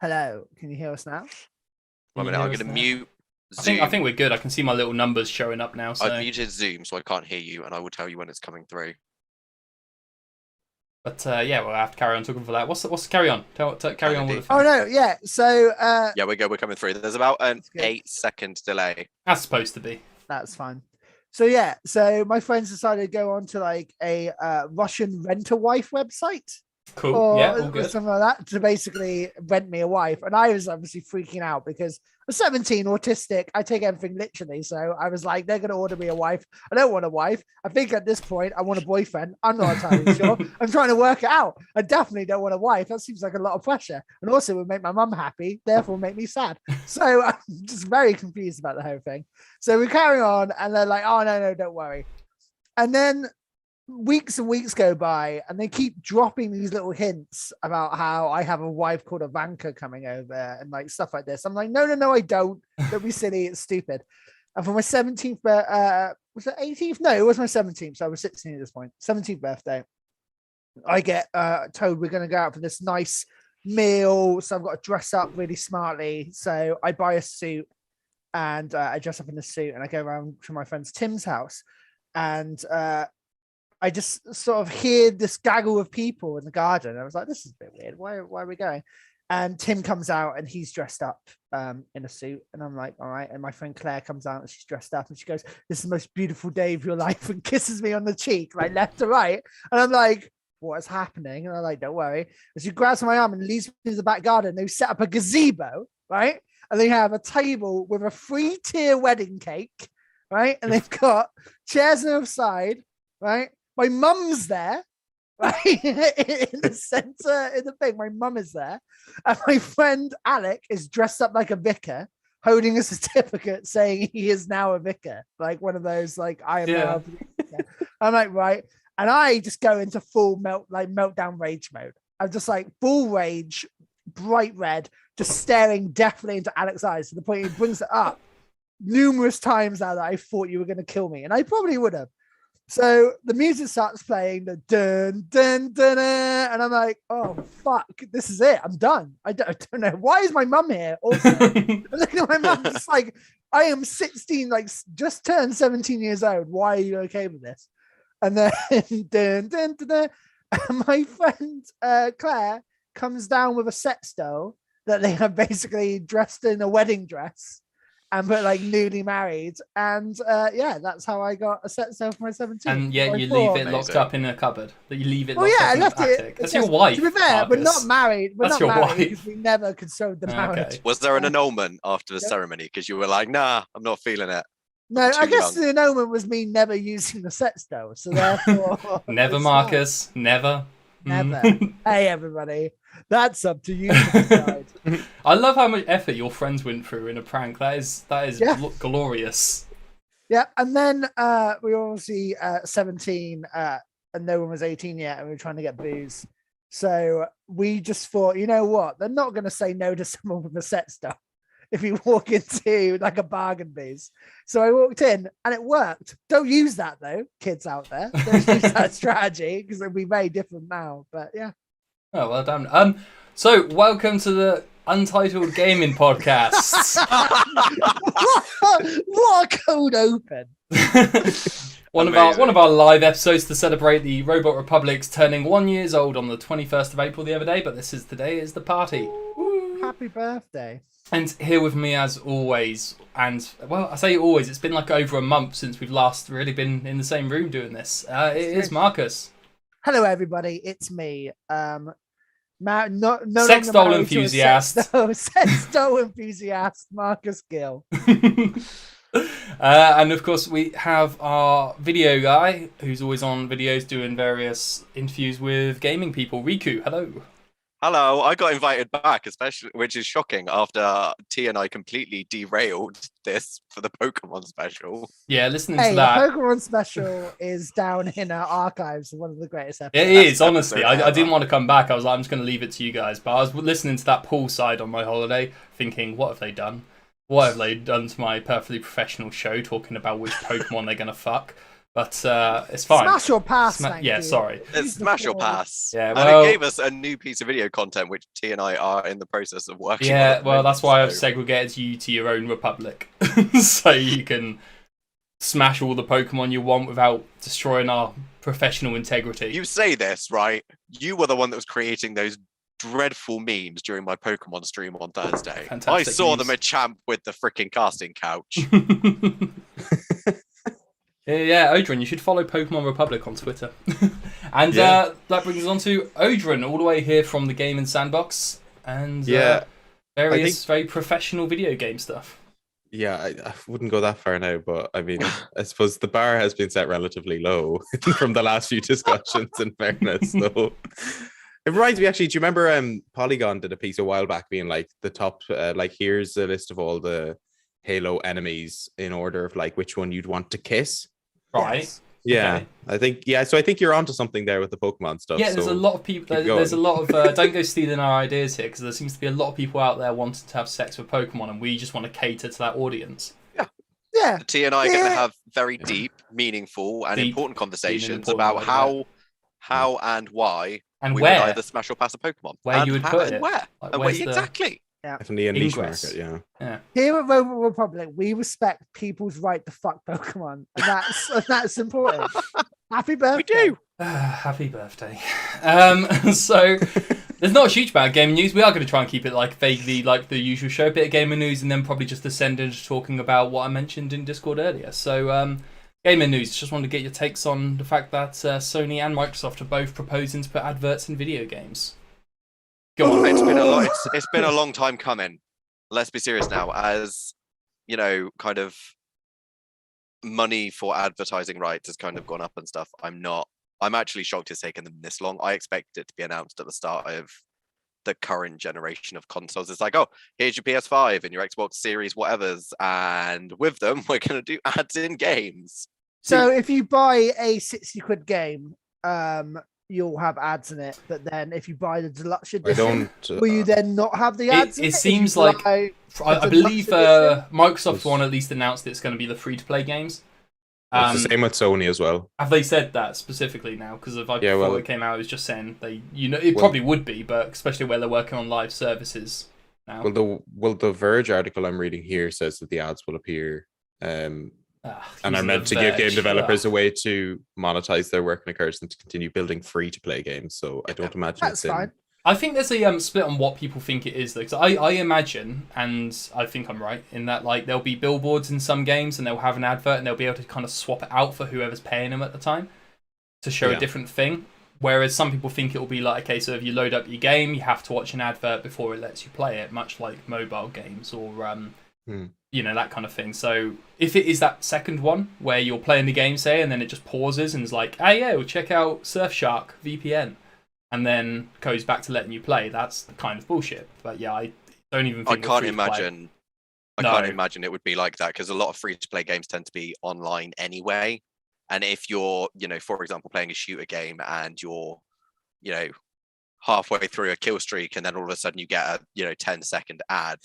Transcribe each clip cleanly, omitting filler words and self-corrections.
Hello, can you hear us now? One Can you minute, hear I'm us going to now? mute I think Zoom. I think we're good. I can see my little numbers showing up now. I've So, muted Zoom, so I can't hear you, and I will tell you when it's coming through. but yeah, we'll have to carry on talking for that. What's the carry on? Carry on with the Andy. Oh thing. no, yeah. So Yeah, we're good. We're coming through. There's about an That's good. 8-second delay. As supposed to be. that's fine. So yeah, so my friends decided to go on to like a Russian rent-a-wife website Cool. Yeah, all or good. something like that to basically rent me a wife. And I was obviously freaking out because I'm 17, autistic. I take everything literally. So I was like, they're going to order me a wife. I don't want a wife. I think at this point, I want a boyfriend. I'm not entirely sure. I'm trying to work it out. I definitely don't want a wife. That seems like a lot of pressure. And also, it would make my mum happy, therefore, make me sad. So I'm just very confused about the whole thing. So we carry on, and they're like, oh, no, don't worry. And then weeks and weeks go by and they keep dropping these little hints about how I have a wife called Ivanka coming over and like stuff like this. I'm like, no, I don't be silly, it's stupid. And for my 17th was it 18th? No, it was my 17th, so I was 16 at this point. 17th birthday, I get told we're going to go out for this nice meal, so I've got to dress up really smartly. So I buy a suit and I dress up in the suit and I go around to my friend's Tim's house, and I just sort of hear this gaggle of people in the garden. I was like, this is a bit weird. Why are we going? And Tim comes out and he's dressed up in a suit. And I'm like, all right. And my friend Claire comes out and she's dressed up and she goes, this is the most beautiful day of your life, and kisses me on the cheek, like left to right. And I'm like, what is happening? And I'm like, don't worry. And she grabs my arm and leads me to the back garden. They set up a gazebo, right? And they have a table with a 3-tier wedding cake, right? And they've got chairs on the side, right? My mum's there, right? In the center, in the thing. My mum is there. And my friend Alec is dressed up like a vicar, holding a certificate saying he is now a vicar. Like one of those, like, I am now a vicar. I'm like, right. And I just go into full meltdown rage mode. I'm just like full rage, bright red, just staring deathly into Alec's eyes to the point he brings it up numerous times now that I thought you were going to kill me. And I probably would have. So the music starts playing, the dun dun dun, and I'm like, oh fuck, this is it. I'm done. I don't know. Why is my mum here? Also, I'm looking at my mum, just like, I am 16, like just turned 17 years old. Why are you okay with this? And then dun dun dun, dun, and my friend Claire comes down with a set stole that they have basically dressed in a wedding dress and put like newly married, and yeah, that's how I got a set sail for my 17th. And yet you leave it locked up in a cupboard. That you leave it Well, locked yeah, up I in the left it. attic. That's your wife. To be fair, we're not Marcus. married. We're That's not your married wife. because we never consoled the marriage. Okay. Was there an Yeah. annulment after the Yeah. ceremony? Because you were like, nah, I'm not feeling it. No, I too guess young. the annulment was me never using the set stove, so therefore Never, it's Marcus. Never. Never. Mm. Hey, everybody, that's up to you to decide. I love how much effort your friends went through in a prank. That is Yeah. glorious. Yeah, and then we were obviously 17, and no one was 18 yet, and we were trying to get booze. So we just thought, you know what? They're not going to say no to someone with a set stuff if you walk into like a bargain booze. So I walked in, and it worked. Don't use that though, kids out there. Don't use that strategy because it'll be very different now. But yeah. Oh, well done. So welcome to the Untitled Gaming Podcast. What a cold open. One of our live episodes to celebrate the Robot Republic's turning 1 year old on the 21st of April the other day, but today is the party. Happy birthday. And here with me as always, and well, I say always, it's been like over a month since we've last really been in the same room doing this. It is Marcus. Hello everybody, it's me. No Sex doll enthusiast. Sex doll enthusiast, Marcus Gill. And of course we have our video guy who's always on videos doing various interviews with gaming people. Riku, hello. Hello, I got invited back, especially, which is shocking after T and I completely derailed this for the Pokemon special. Yeah, listening Hey, to the that. Pokemon special is down in our archives, one of the greatest episodes. It is, honestly. episode I didn't ever. want to come back. I was like, I'm just going to leave it to you guys. But I was listening to that poolside on my holiday, thinking, what have they done? What have they done to my perfectly professional show, talking about which Pokemon they're going to fuck? But it's fine. Smash or pass, thank yeah, you. sorry. It's smash or pass. Yeah, And well, it gave us a new piece of video content, which T and I are in the process of working on. yeah, at the well, moment, that's why I've so- segregated you to your own republic, so you can smash all the Pokemon you want without destroying our professional integrity. You say this, right? You were the one that was creating those dreadful memes during my Pokemon stream on Thursday. Fantastic I saw memes. them a champ with the freaking casting couch. Yeah, Odrin, you should follow Pokemon Republic on Twitter. And Yeah. that brings us on to Odrin, all the way here from the Gaming Sandbox, and various very professional video game stuff. Yeah, I wouldn't go that far now, but I mean, I suppose the bar has been set relatively low from the last few discussions, in fairness. So it reminds me, actually, do you remember Polygon did a piece a while back being like the top, like, here's a list of all the Halo enemies in order of like which one you'd want to kiss? Right. Yes. Yeah, Okay. I think, so I think you're onto something there with the Pokemon stuff. Yeah, there's so a lot of people. keep There's a going. lot of don't go stealing our ideas here, because there seems to be a lot of people out there wanting to have sex with Pokemon, and we just want to cater to that audience. Yeah. T and I are going to Yeah. have very deep, meaningful, and Deep, important conversations important about word, how and why And we where? would either smash or pass a Pokemon. Where and you would how put and it. where. Like, And where's where the- exactly. Definitely a niche Ingress. market, yeah. Here at Robo Republic, we respect people's right to fuck Pokemon, and that's important. Happy birthday. We do. Happy birthday. So there's not a huge amount of gaming news. We are going to try and keep it like vaguely like the usual show, bit of gaming news, and then probably just descend into talking about what I mentioned in Discord earlier. So gaming news. Just wanted to get your takes on the fact that Sony and Microsoft are both proposing to put adverts in video games. Go on. It's been a lot. It's been a long time coming. Let's be serious now. As you know, kind of money for advertising rights has kind of gone up and stuff. I'm actually shocked it's taken them this long. I expected it to be announced at the start of the current generation of consoles. It's like, oh, here's your PS5 and your Xbox Series whatevers, and with them we're going to do ads in games. So if you buy a 60 quid game, you'll have ads in it. But then if you buy the deluxe I edition, don't. will you then not have the ads? It in seems If you like- buy- I the believe deluxe edition? Microsoft one at least announced it's going to be the free-to-play games. It's the same with Sony as well. Have they said that specifically now? Because if Yeah, before well- it came out, it was just saying it Well- probably would be, but especially where they're working on live services now. Well, the Verge article I'm reading here says that the ads will appear, and are Using meant the to give game Verge. developers a way to monetize their work and encourage them to continue building free-to-play games. So I don't imagine That's it's in. fine. I think there's a split on what people think it is, though. Because I imagine, and I think I'm right, in that like there'll be billboards in some games and they'll have an advert and they'll be able to kind of swap it out for whoever's paying them at the time to show a Yeah. different thing. Whereas some people think it will be like, okay, so if you load up your game, you have to watch an advert before it lets you play it, much like mobile games or that kind of thing. So if it is that second one where you're playing the game, say, and then it just pauses and is like, hey, yo, check out Surfshark VPN, and then goes back to letting you play, that's kind of bullshit. But yeah, I don't even I think can't free to play- imagine. I No. can't imagine it would be like that, because a lot of free-to-play games tend to be online anyway. And if you're, for example, playing a shooter game and you're, halfway through a kill streak, and then all of a sudden you get a 10-second ad,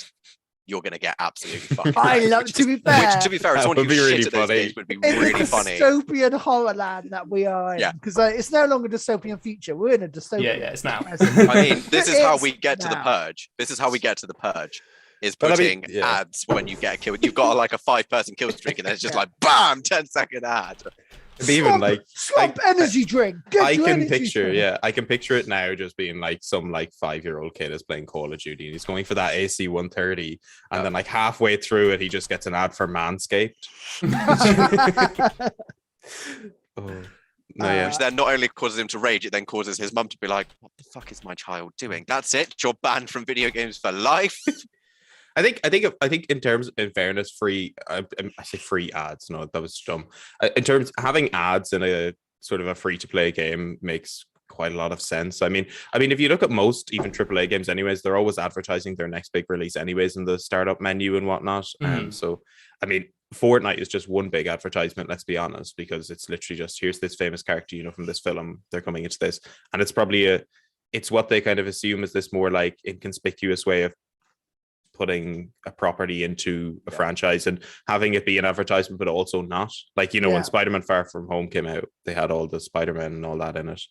you're going to get absolutely fucking I wrecked, love which to be fair. Which, to be fair, That someone would who be shit really at those funny. games would be It's really a funny. dystopian horror land that we are in. Yeah. Because it's no longer dystopian future. We're in a dystopian. Yeah, it's now. I mean, this is how It's we get to the now. purge. This is how we get to the purge. Is But I mean, putting yeah. ads when you get a kill. You've got like a 5-person kill streak, and then it's just Yeah. like bam, 10-second ad. And even like Swap energy drink. Get I your can energy picture, drink. yeah, I can picture it now just being like some like 5-year-old kid is playing Call of Duty and he's going for that AC 130, and then like halfway through it he just gets an ad for Manscaped. Oh no, yeah. Which then not only causes him to rage, it then causes his mum to be like, "What the fuck is my child doing? That's it. You're banned from video games for life." I think in terms, in fairness, free. I say free ads. No, that was dumb. In terms having ads in a sort of a free to play game makes quite a lot of sense. I mean, if you look at most even AAA games, anyways, they're always advertising their next big release, anyways, in the startup menu and whatnot. So, I mean, Fortnite is just one big advertisement. Let's be honest, because it's literally just here's this famous character, from this film. They're coming into this, and it's probably it's what they kind of assume is this more like inconspicuous way of putting a property into a franchise and having it be an advertisement, but also not. Like, you know, when Spider-Man Far From Home came out, they had all the Spider-Man and all that in it.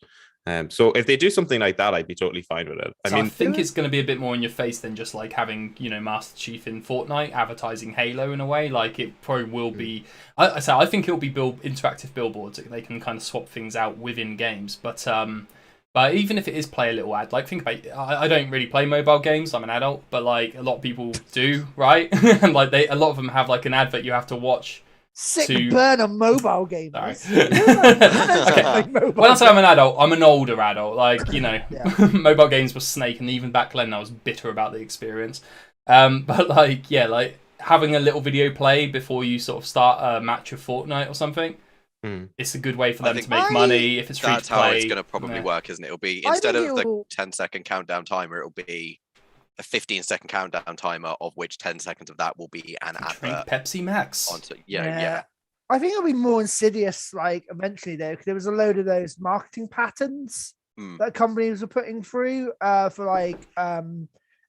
So if they do something like that, I'd be totally fine with it. I think it's going to be a bit more in your face than just like having, you know, Master Chief in Fortnite advertising Halo in a way. Like it probably will be. I think it'll be interactive billboards. They can kind of swap things out within games, but even if it is play a little ad, like think about it, I don't really play mobile games. I'm an adult, but like a lot of people do, right? And like a lot of them have like an advert you have to watch. Sick burn on mobile games. Okay. When I say I'm an adult, I'm an older adult. Like, you know, mobile games were Snake, and even back then I was bitter about the experience. But like, yeah, like having a little video play before you sort of start a match of Fortnite or something. It's a good way for them to make money if it's free to play. That's how it's going to probably work, isn't it? It'll be, instead of the 10-second countdown timer, it'll be a 15-second countdown timer, of which 10 seconds of that will be an advert. Pepsi Max. Yeah. I think it'll be more insidious, like eventually though, because there was a load of those marketing patterns that companies were putting through for like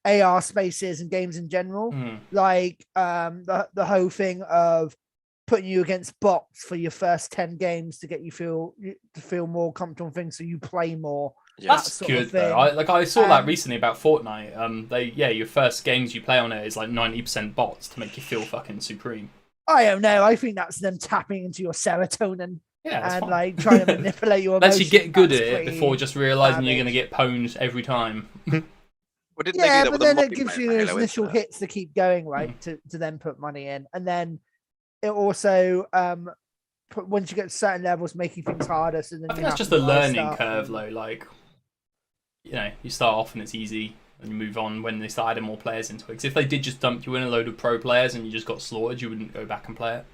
AR spaces and games in general. Like the whole thing of putting you against bots for your first 10 games to get you to feel more comfortable things, so you play more. That's good though. I saw that recently about Fortnite. Your first games you play on it is like 90% bots to make you feel fucking supreme. I don't know. I think that's them tapping into your serotonin and fine. Like trying to manipulate your emotions. Let's you get good at it before just realizing you're going to get pwned every time. But then it gives you those initial hits to keep going, right? To then put money in, and then it also once you get to certain levels, making things harder. So then I think that's just a learning curve, though. Like, you know, you start off and it's easy, and you move on when they start adding more players into it. Because if they did just dump you in a load of pro players and you just got slaughtered, you wouldn't go back and play it.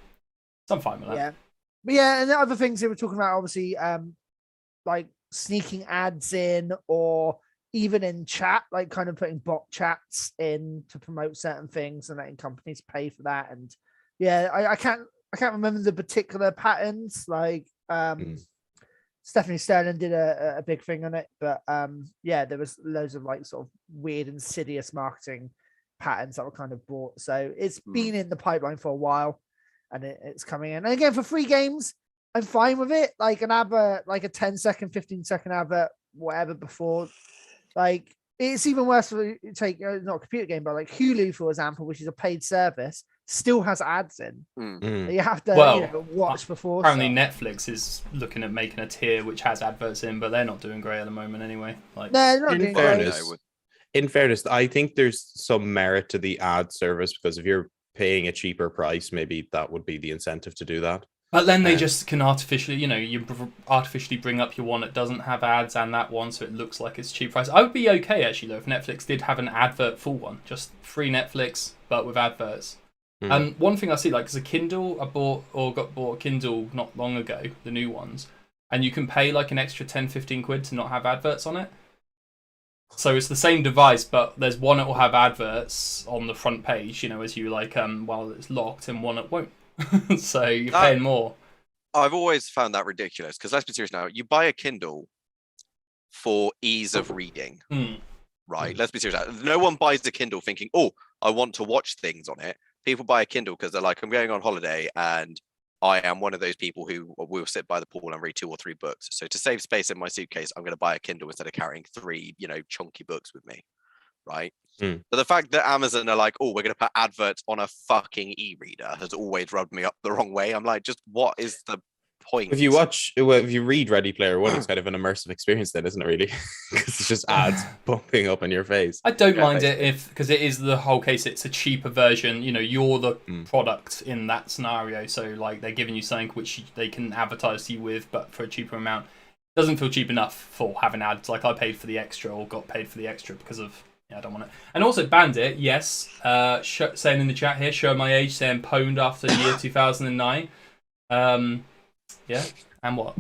So I'm fine with that. Yeah, but and the other things they were talking about, obviously, like sneaking ads in, or even in chat, like kind of putting bot chats in to promote certain things and letting companies pay for that. And I can't remember the particular patterns. Like Stephanie Sterling did a big thing on it, but there was loads of like sort of weird, insidious marketing patterns that were kind of brought. So it's been in the pipeline for a while, and it's coming in. And again, for free games, I'm fine with it. Like an advert, like a 10-second, 15-second advert, whatever before. Like it's even worse for take not a computer game, but like Hulu, for example, which is a paid service, still has ads in. You have to watch before. Apparently, Netflix is looking at making a tier which has adverts in, but they're not doing great at the moment anyway. Like, no, not doing great. In fairness, I think there's some merit to the ad service, because if you're paying a cheaper price, maybe that would be the incentive to do that. But then they just can artificially, you artificially bring up your one that doesn't have ads and that one, so it looks like it's cheap price. I would be okay actually though if Netflix did have an advert full one, just free Netflix but with adverts. And one thing I see, like, as a Kindle, I bought a Kindle not long ago, the new ones, and you can pay like an extra 10-15 quid to not have adverts on it. So it's the same device, but there's one that will have adverts on the front page, as you like while it's locked, and one that won't. So you're paying more. I've always found that ridiculous, because let's be serious now. You buy a Kindle for ease of reading, right? Let's be serious. No one buys a Kindle thinking, oh, I want to watch things on it. People buy a Kindle because they're like, I'm going on holiday and I am one of those people who will sit by the pool and read 2 or 3 books. So to save space in my suitcase, I'm going to buy a Kindle instead of carrying 3, chunky books with me, right? So the fact that Amazon are like, oh, we're going to put adverts on a fucking e-reader has always rubbed me up the wrong way. I'm like, just what is the point? If you read Ready Player One, it's kind of an immersive experience then, isn't it, really? Because it's just ads bumping up in your face. I don't mind it because it is the whole case. It's a cheaper version. You're the product in that scenario. So like they're giving you something which they can advertise to you with, but for a cheaper amount. It doesn't feel cheap enough for having ads. Like I paid for the extra or got paid for the extra because of... I don't want it. And also Bandit, yes, saying in the chat here, show my age, saying pwned after the year 2009. Yeah, and what?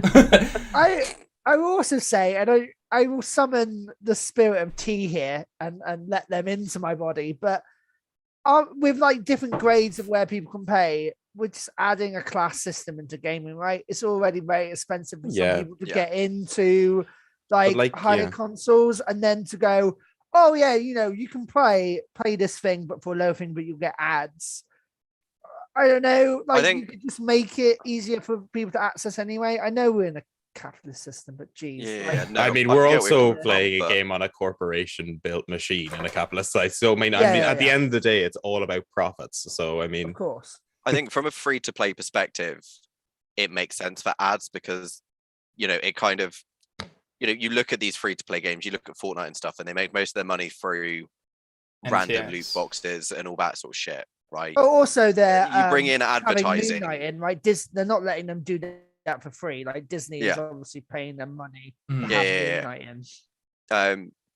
I will also say, and I will summon the spirit of tea here and let them into my body, but with like different grades of where people can pay, we're just adding a class system into gaming, right? It's already very expensive for some people to get into like higher consoles, and then to go, oh yeah, you can play this thing, but for a low thing, but you get ads. I don't know. Like, you could just make it easier for people to access anyway. I know we're in a capitalist system, but geez. Yeah, I mean, we're also playing a game on a corporation-built machine in a capitalist site. So, I mean, at the end of the day, it's all about profits. So, I mean, of course. I think from a free-to-play perspective, it makes sense for ads because, it kind of, you look at these free-to-play games, you look at Fortnite and stuff, and they make most of their money through random loot boxes and all that sort of shit, right? But also, you bring in advertising, right? They're not letting them do that for free. Like, Disney is obviously paying them money.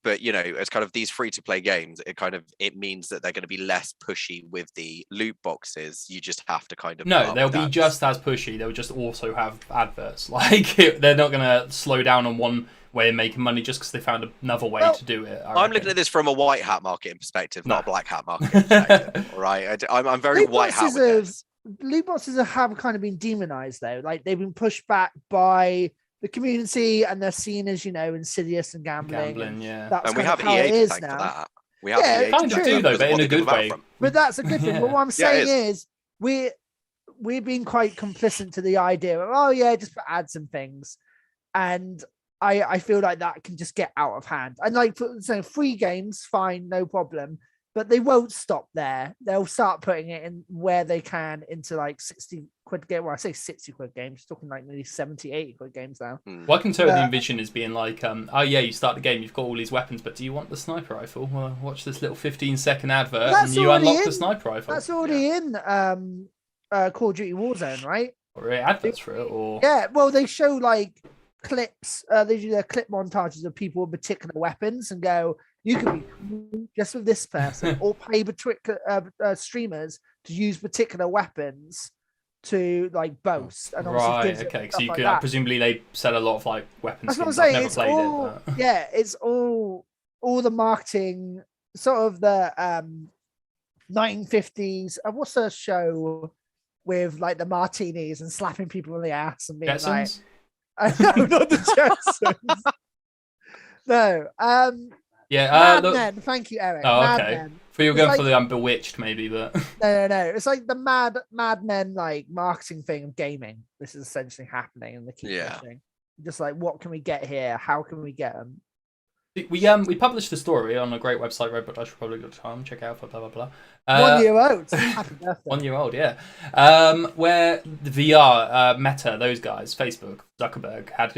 But it's kind of these free-to-play games. It means that they're going to be less pushy with the loot boxes. You just have to kind of they'll be just as pushy. They'll just also have adverts. Like, they're not going to slow down on one way of making money just because they found another way to do it. I'm looking at this from a white hat marketing perspective, not a black hat marketing perspective. All right, I'm very white hat with this. Loot boxes have kind of been demonized though. Like, they've been pushed back by the community, and they're seen as insidious and gambling. And we have EA to thank for that. We have EA kind of do though, but in a good way. But that's a good thing. But what I'm saying is, we're being quite complicit to the idea of just put ads and things, and I feel like that can just get out of hand. And like, free games, fine, no problem. But they won't stop there. They'll start putting it in where they can into like 60 quid game. Well, I say 60 quid games, talking like maybe 70, 80 quid games now. Well, I can totally envision as being like, you start the game, you've got all these weapons, but do you want the sniper rifle? Well, watch this little 15-second advert and you unlock the sniper rifle. That's already in Call of Duty Warzone, right? Or adverts for it, or well, they show like clips. They do their clip montages of people with particular weapons and go, you can be just with this person, or pay streamers to use particular weapons to like boast. And okay. So you could presumably they sell a lot of like weapons. That's what I'm saying. It's all, it's all the marketing, sort of the 1950s. What's the show with like the martinis and slapping people in the ass and being Jetsons? Like, no, not the Jetsons. No. Mad Men. Thank you, Eric. Oh, Mad okay. Men. For you're going for the Bewitched, maybe, but no. It's like the Mad Men like marketing thing of gaming. This is essentially happening, and they keep pushing. Just like, what can we get here? How can we get them? We published the story on a great website, redbook-republic.com. Check it out for blah blah blah. 1 year old. Happy birthday. 1 year old, yeah. Where the VR, Meta, those guys, Facebook, Zuckerberg had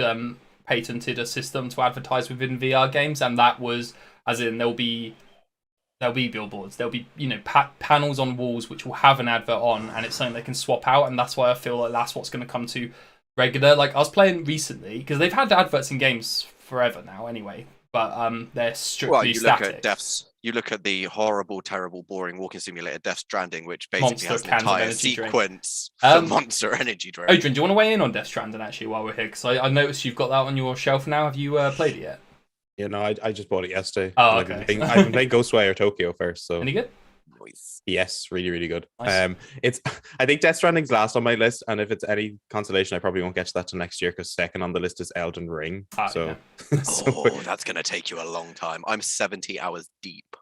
patented a system to advertise within VR games, and that was as in there'll be billboards, there'll be panels on walls which will have an advert on, and it's something they can swap out, and that's why I feel like that's what's going to come to regular. Like, I was playing recently because they've had adverts in games forever now anyway, but they're strictly static. You look at the horrible, terrible, boring walking simulator Death Stranding, which basically has an cans of entire energy sequence for Monster Energy drink. Adrian, do you want to weigh in on Death Stranding actually while we're here? Because I noticed you've got that on your shelf now. Have you played it yet? Yeah, no, I just bought it yesterday. Oh, okay. I've been playing Ghostwire Tokyo first. So any good? Yes, really, really good. Nice. I think Death Stranding's last on my list, and if it's any consolation, I probably won't get to that till next year because second on the list is Elden Ring. Yeah. That's gonna take you a long time. I'm 70 hours deep.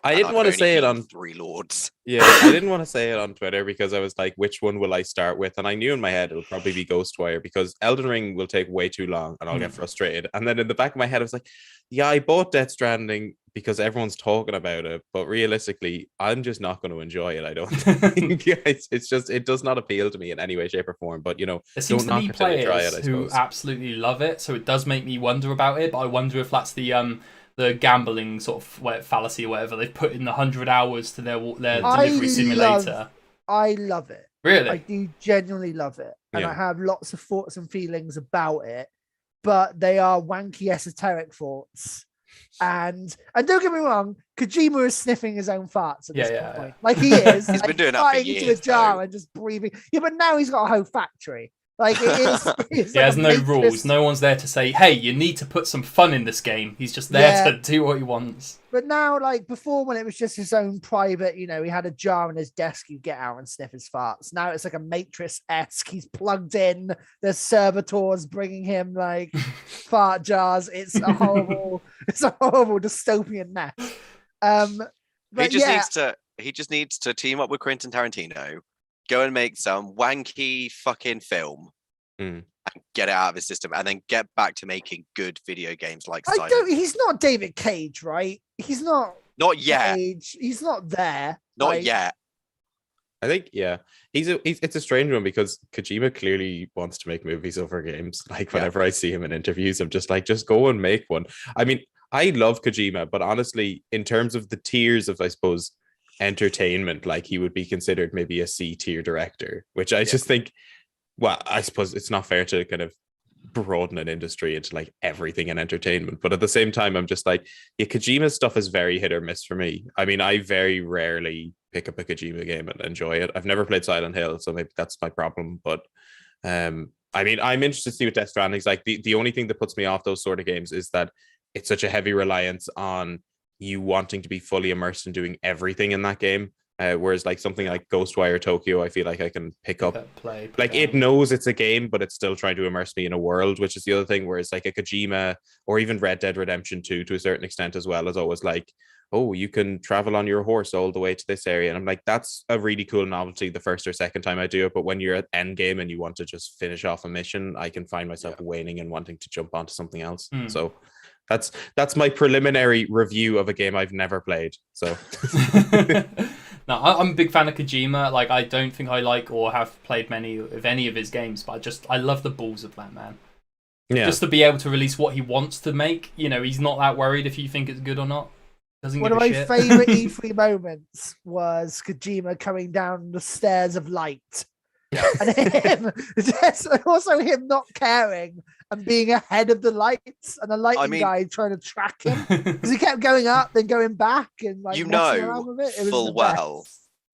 I didn't want to say it on Three Lords. Yeah, I didn't want to say it on Twitter because I was like, which one will I start with? And I knew in my head it would probably be Ghostwire because Elden Ring will take way too long and I'll get frustrated. And then in the back of my head, I was like, yeah, I bought Death Stranding because everyone's talking about it, but realistically, I'm just not going to enjoy it. I don't think it's just, it does not appeal to me in any way, shape, or form. But there seems to be players who absolutely love it, so it does make me wonder about it. But I wonder if that's the gambling sort of fallacy or whatever they've put in the 100 hours to their delivery simulator. I love it. Really? I do genuinely love it. And Yeah. I have lots of thoughts and feelings about it, but they are wanky, esoteric thoughts. And don't get me wrong, Kojima is sniffing his own farts at this point. Like, he is. He's been doing that for years, into a jar and just breathing. Yeah, but now he's got a whole factory. Like it is. It's He like has a no Matrix- rules. No one's there to say, "Hey, you need to put some fun in this game." He's just there Yeah. to do what he wants. But now, like before, when it was just his own private, you know, he had a jar on his desk. You get out and sniff his farts. Now it's like a Matrix-esque. He's plugged in. There's servitors bringing him like fart jars. It's a horrible dystopian mess. But He just needs to team up with Quentin Tarantino, go and make some wanky fucking film, and get it out of his system, and then get back to making good video games like Silent. He's not David Cage, right? He's not. Not yet. Cage. He's not there. Not yet. I think, yeah, it's a strange one because Kojima clearly wants to make movies over games. Like whenever I see him in interviews, I'm just like, just go and make one. I mean, I love Kojima, but honestly, in terms of the tiers of, I suppose, entertainment, like he would be considered maybe a C tier director, which I just think, well, I suppose it's not fair to kind of broaden an industry into like everything in entertainment, but at the same time I'm just like, Kojima's stuff is very hit or miss for me. I mean, I very rarely pick up a Kojima game and enjoy it. I've never played Silent Hill, so maybe that's my problem, but I mean, I'm interested to see what Death Stranding's like. The only thing that puts me off those sort of games is that it's such a heavy reliance on you wanting to be fully immersed in doing everything in that game. Whereas like something like Ghostwire Tokyo, I feel like I can pick up. It knows it's a game, but it's still trying to immerse me in a world, which is the other thing. Whereas like a Kojima or even Red Dead Redemption 2 to a certain extent as well is always like, oh, you can travel on your horse all the way to this area. And I'm like, that's a really cool novelty the first or second time I do it. But when you're at end game and you want to just finish off a mission, I can find myself waning and wanting to jump onto something else. So that's my preliminary review of a game I've never played. So no, I'm a big fan of Kojima. Like, I don't think I like or have played many of any of his games, but I love the balls of that man. Yeah. Just to be able to release what he wants to make. You know, he's not that worried if you think it's good or not. One of my favorite E3 moments was Kojima coming down the stairs of light. And also him not caring and being ahead of the lights, and the lighting guy trying to track him because he kept going up then going back, and like, you know full well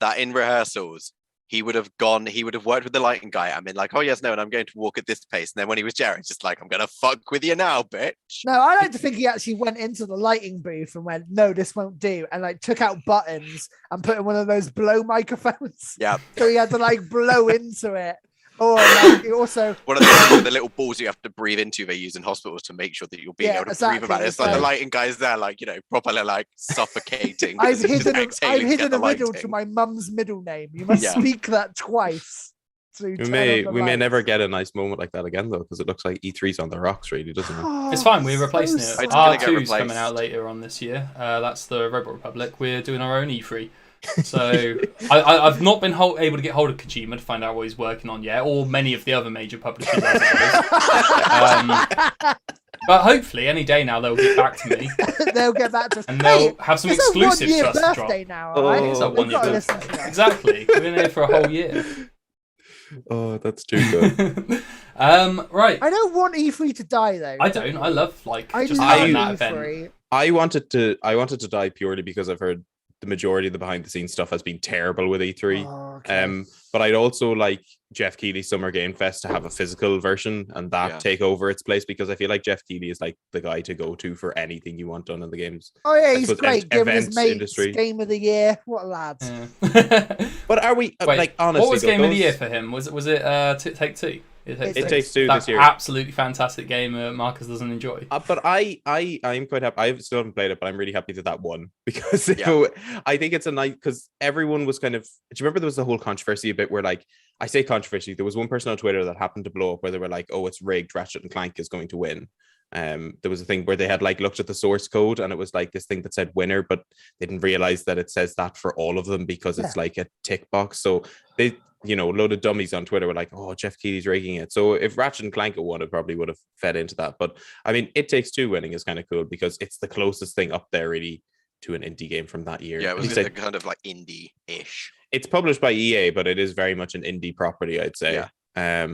that in rehearsals he would have worked with the lighting guy and been like, oh yes, no, and I'm going to walk at this pace, and then when he was Jared, it's just like, I'm gonna fuck with you now, bitch. No, I like to think he actually went into the lighting booth and went, no, this won't do, and like took out buttons and put in one of those blow microphones. Yeah. So he had to like blow into it. Or like, he also one of the little balls you have to breathe into they use in hospitals to make sure that you're being able to breathe about it. It's like the lighting guys there, like, you know, properly like suffocating. I've hidden a riddle to my mum's middle name. You must speak that twice. We may never get a nice moment like that again though, because it looks like E3's on the rocks, really, doesn't it? It's fine, we're replacing it. R2's coming out later on this year. That's the Robot Republic. We're doing our own E3. So I've not been able to get hold of Kojima to find out what he's working on yet, or many of the other major publishers. But hopefully any day now they'll get back to me. They'll get back to us. And they'll have some exclusives for us to drop. Now, right? It's a 1 year birthday. Exactly. We're in here for a whole year. Oh, that's too good. Right. I don't want E3 to die though. I don't. I love just having that event. I wanted to die purely because I've heard the majority of the behind the scenes stuff has been terrible with E3. Oh, okay. But I'd also like Jeff Keighley's Summer Game Fest to have a physical version and that take over its place, because I feel like Jeff Keighley is like the guy to go to for anything you want done in the games. Oh yeah, he's great. Giving his mates Game of the Year. What a lad. Yeah. But are we like honestly? What was Game of the Year for him? Was it Take Two? It Takes Two this year. Absolutely fantastic game. Marcus doesn't enjoy. But I'm quite happy. I still haven't played it, but I'm really happy that won, because I think it's a nice, because everyone was kind of. Do you remember there was the whole controversy a bit where, like, I say controversy. There was one person on Twitter that happened to blow up where they were like, "Oh, it's rigged. Ratchet and Clank is going to win." There was a thing where they had like looked at the source code and it was like this thing that said winner, but they didn't realize that it says that for all of them because it's like a tick box. So they. You know, a load of dummies on Twitter were like, oh, Jeff Keighley's rigging it. So if Ratchet and Clank had won, it probably would have fed into that. But I mean, It Takes Two winning is kind of cool because it's the closest thing up there really to an indie game from that year. Yeah, it was kind of like indie-ish. It's published by EA, but it is very much an indie property, I'd say. Yeah.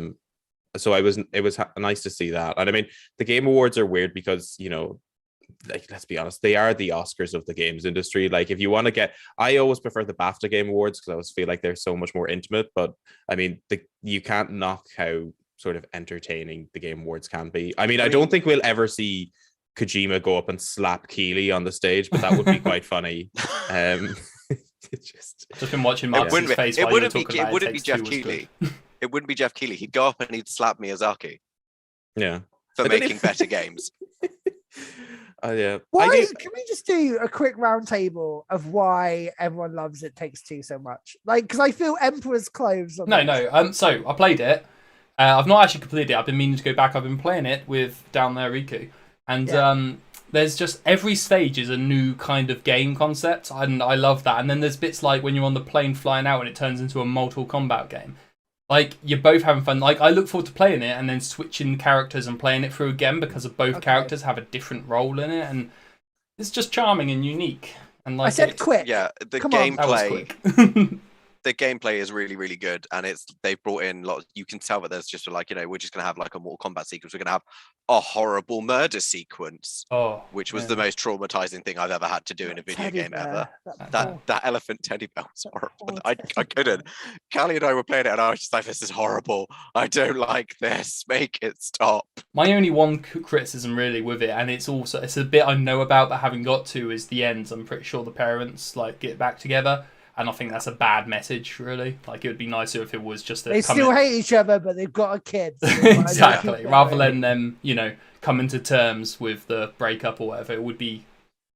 So it was nice to see that. And I mean, the Game Awards are weird because, you know, like, let's be honest, they are the Oscars of the games industry. Like, if you want to get, I always prefer the BAFTA Game Awards because I always feel like they're so much more intimate. But I mean, you can't knock how sort of entertaining the Game Awards can be. I mean, I don't think we'll ever see Kojima go up and slap Keeley on the stage, but that would be quite funny. Just been watching Marcus's face while you were talking about it wouldn't be Jeff Keighley. It wouldn't be Jeff Keighley. He'd go up and he'd slap Miyazaki. Yeah. For making better games. Yeah. Can we just do a quick roundtable of why everyone loves It Takes Two so much? Like, because I feel Emperor's Clothes. No. So I played it. I've not actually completed it. I've been meaning to go back. I've been playing it with down there Riku, and there's just every stage is a new kind of game concept, and I love that. And then there's bits like when you're on the plane flying out and it turns into a Mortal Kombat game. Like, you're both having fun. Like, I look forward to playing it and then switching characters and playing it through again because of both characters have a different role in it, and it's just charming and unique. And like, I said quick. Yeah, the Come on. gameplay. The gameplay is really, really good, and they've brought in lots. You can tell that there's just like, we're just gonna have like a Mortal Kombat sequence. We're gonna have a horrible murder sequence, which was the most traumatizing thing I've ever had to do in a video game ever. That elephant teddy bear was horrible. I couldn't. Callie and I were playing it, and I was just like, "This is horrible. I don't like this. Make it stop." My only one criticism really with it, and it's a bit I know about but haven't got to, is the end. I'm pretty sure the parents like get back together. And I think that's a bad message, really. Like, it would be nicer if it was just they still hate each other, but they've got a kid. So exactly. Rather than them, coming to terms with the breakup or whatever, it would be.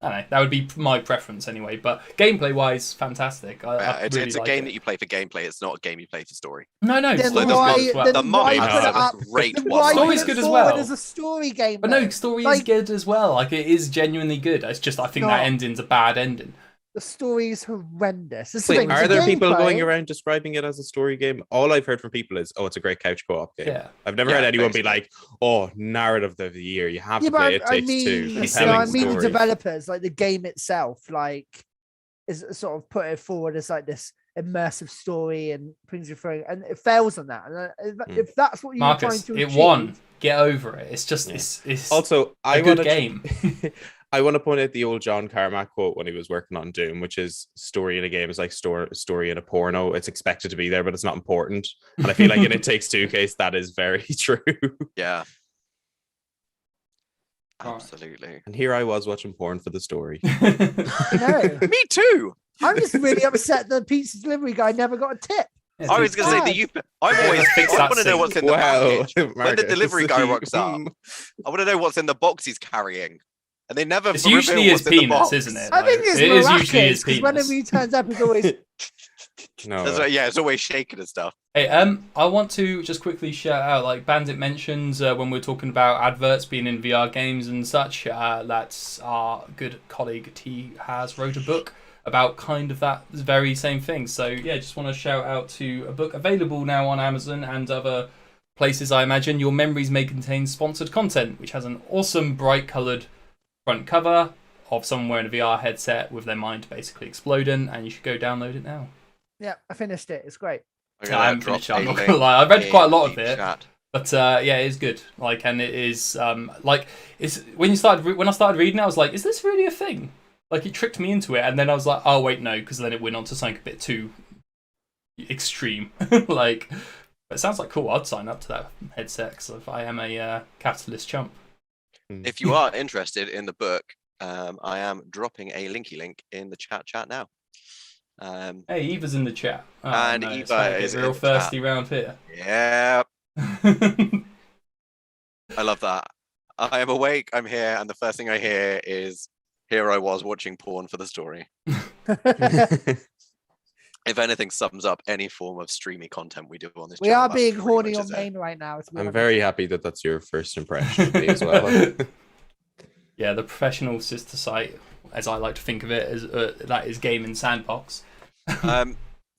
I don't know. That would be my preference anyway. But gameplay-wise, fantastic. It's a game that you play for gameplay. It's not a game you play for story. No. The mod is great. Story's good as well. It's a story game. But no, story is good as well. Like, it is genuinely good. It's just I think that ending's a bad ending. The story is horrendous. Wait, are there people going around describing it as a story game? All I've heard from people is, it's a great couch co-op game. Yeah. I've never heard anyone be like, narrative of the year. You have to play It Takes Two. I mean the developers, like the game itself, like is sort of put it forward as like this immersive story and brings you through, and it fails on that. And if that's what you're trying to achieve, it won. Get over it. It's just it's also a good game. I want to point out the old John Carmack quote when he was working on Doom, which is story in a game is like story in a porno. It's expected to be there, but it's not important. And I feel like in It Takes Two case, that is very true. Yeah. Absolutely. And here I was watching porn for the story. No. Me too. I'm just really upset the pizza delivery guy never got a tip. I was going to say that I want to know what's in the package. When the delivery guy rocks up, I want to know what's in the box he's carrying. And they never. It's usually his penis, isn't it? I think it's miraculous because whenever he turns up, it's always. It's always shaking and stuff. Hey, I want to just quickly shout out, like Bandit mentions when we're talking about adverts being in VR games and such. That's our good colleague T has wrote a book about kind of that very same thing. So yeah, just want to shout out to a book available now on Amazon and other places. I imagine Your Memories May Contain Sponsored Content, which has an awesome bright coloured front cover of someone wearing a VR headset with their mind basically exploding, and you should go download it now. Yeah, I finished it. It's great. I haven't finished it. I'm not gonna lie. I read quite a lot of it, but yeah, it is good. Like, and it is it's when I started reading, I was like, is this really a thing? Like, it tricked me into it, and then I was like, oh wait, no, because then it went on to something a bit too extreme. Like, but it sounds like cool. I'd sign up to that headset because I am a capitalist chump. If you are interested in the book, I am dropping a link in the chat now. Hey, Eva's in the chat. Oh, and no, Eva is real thirsty round here. Yeah. I love that. I am awake, I'm here, and the first thing I hear is, here I was watching porn for the story. If anything sums up any form of streamy content we do on this channel. We are being horny on main right now. I'm very happy that that's your first impression of me as well. Yeah, the professional sister site, as I like to think of it, is that is Gaming Sandbox. While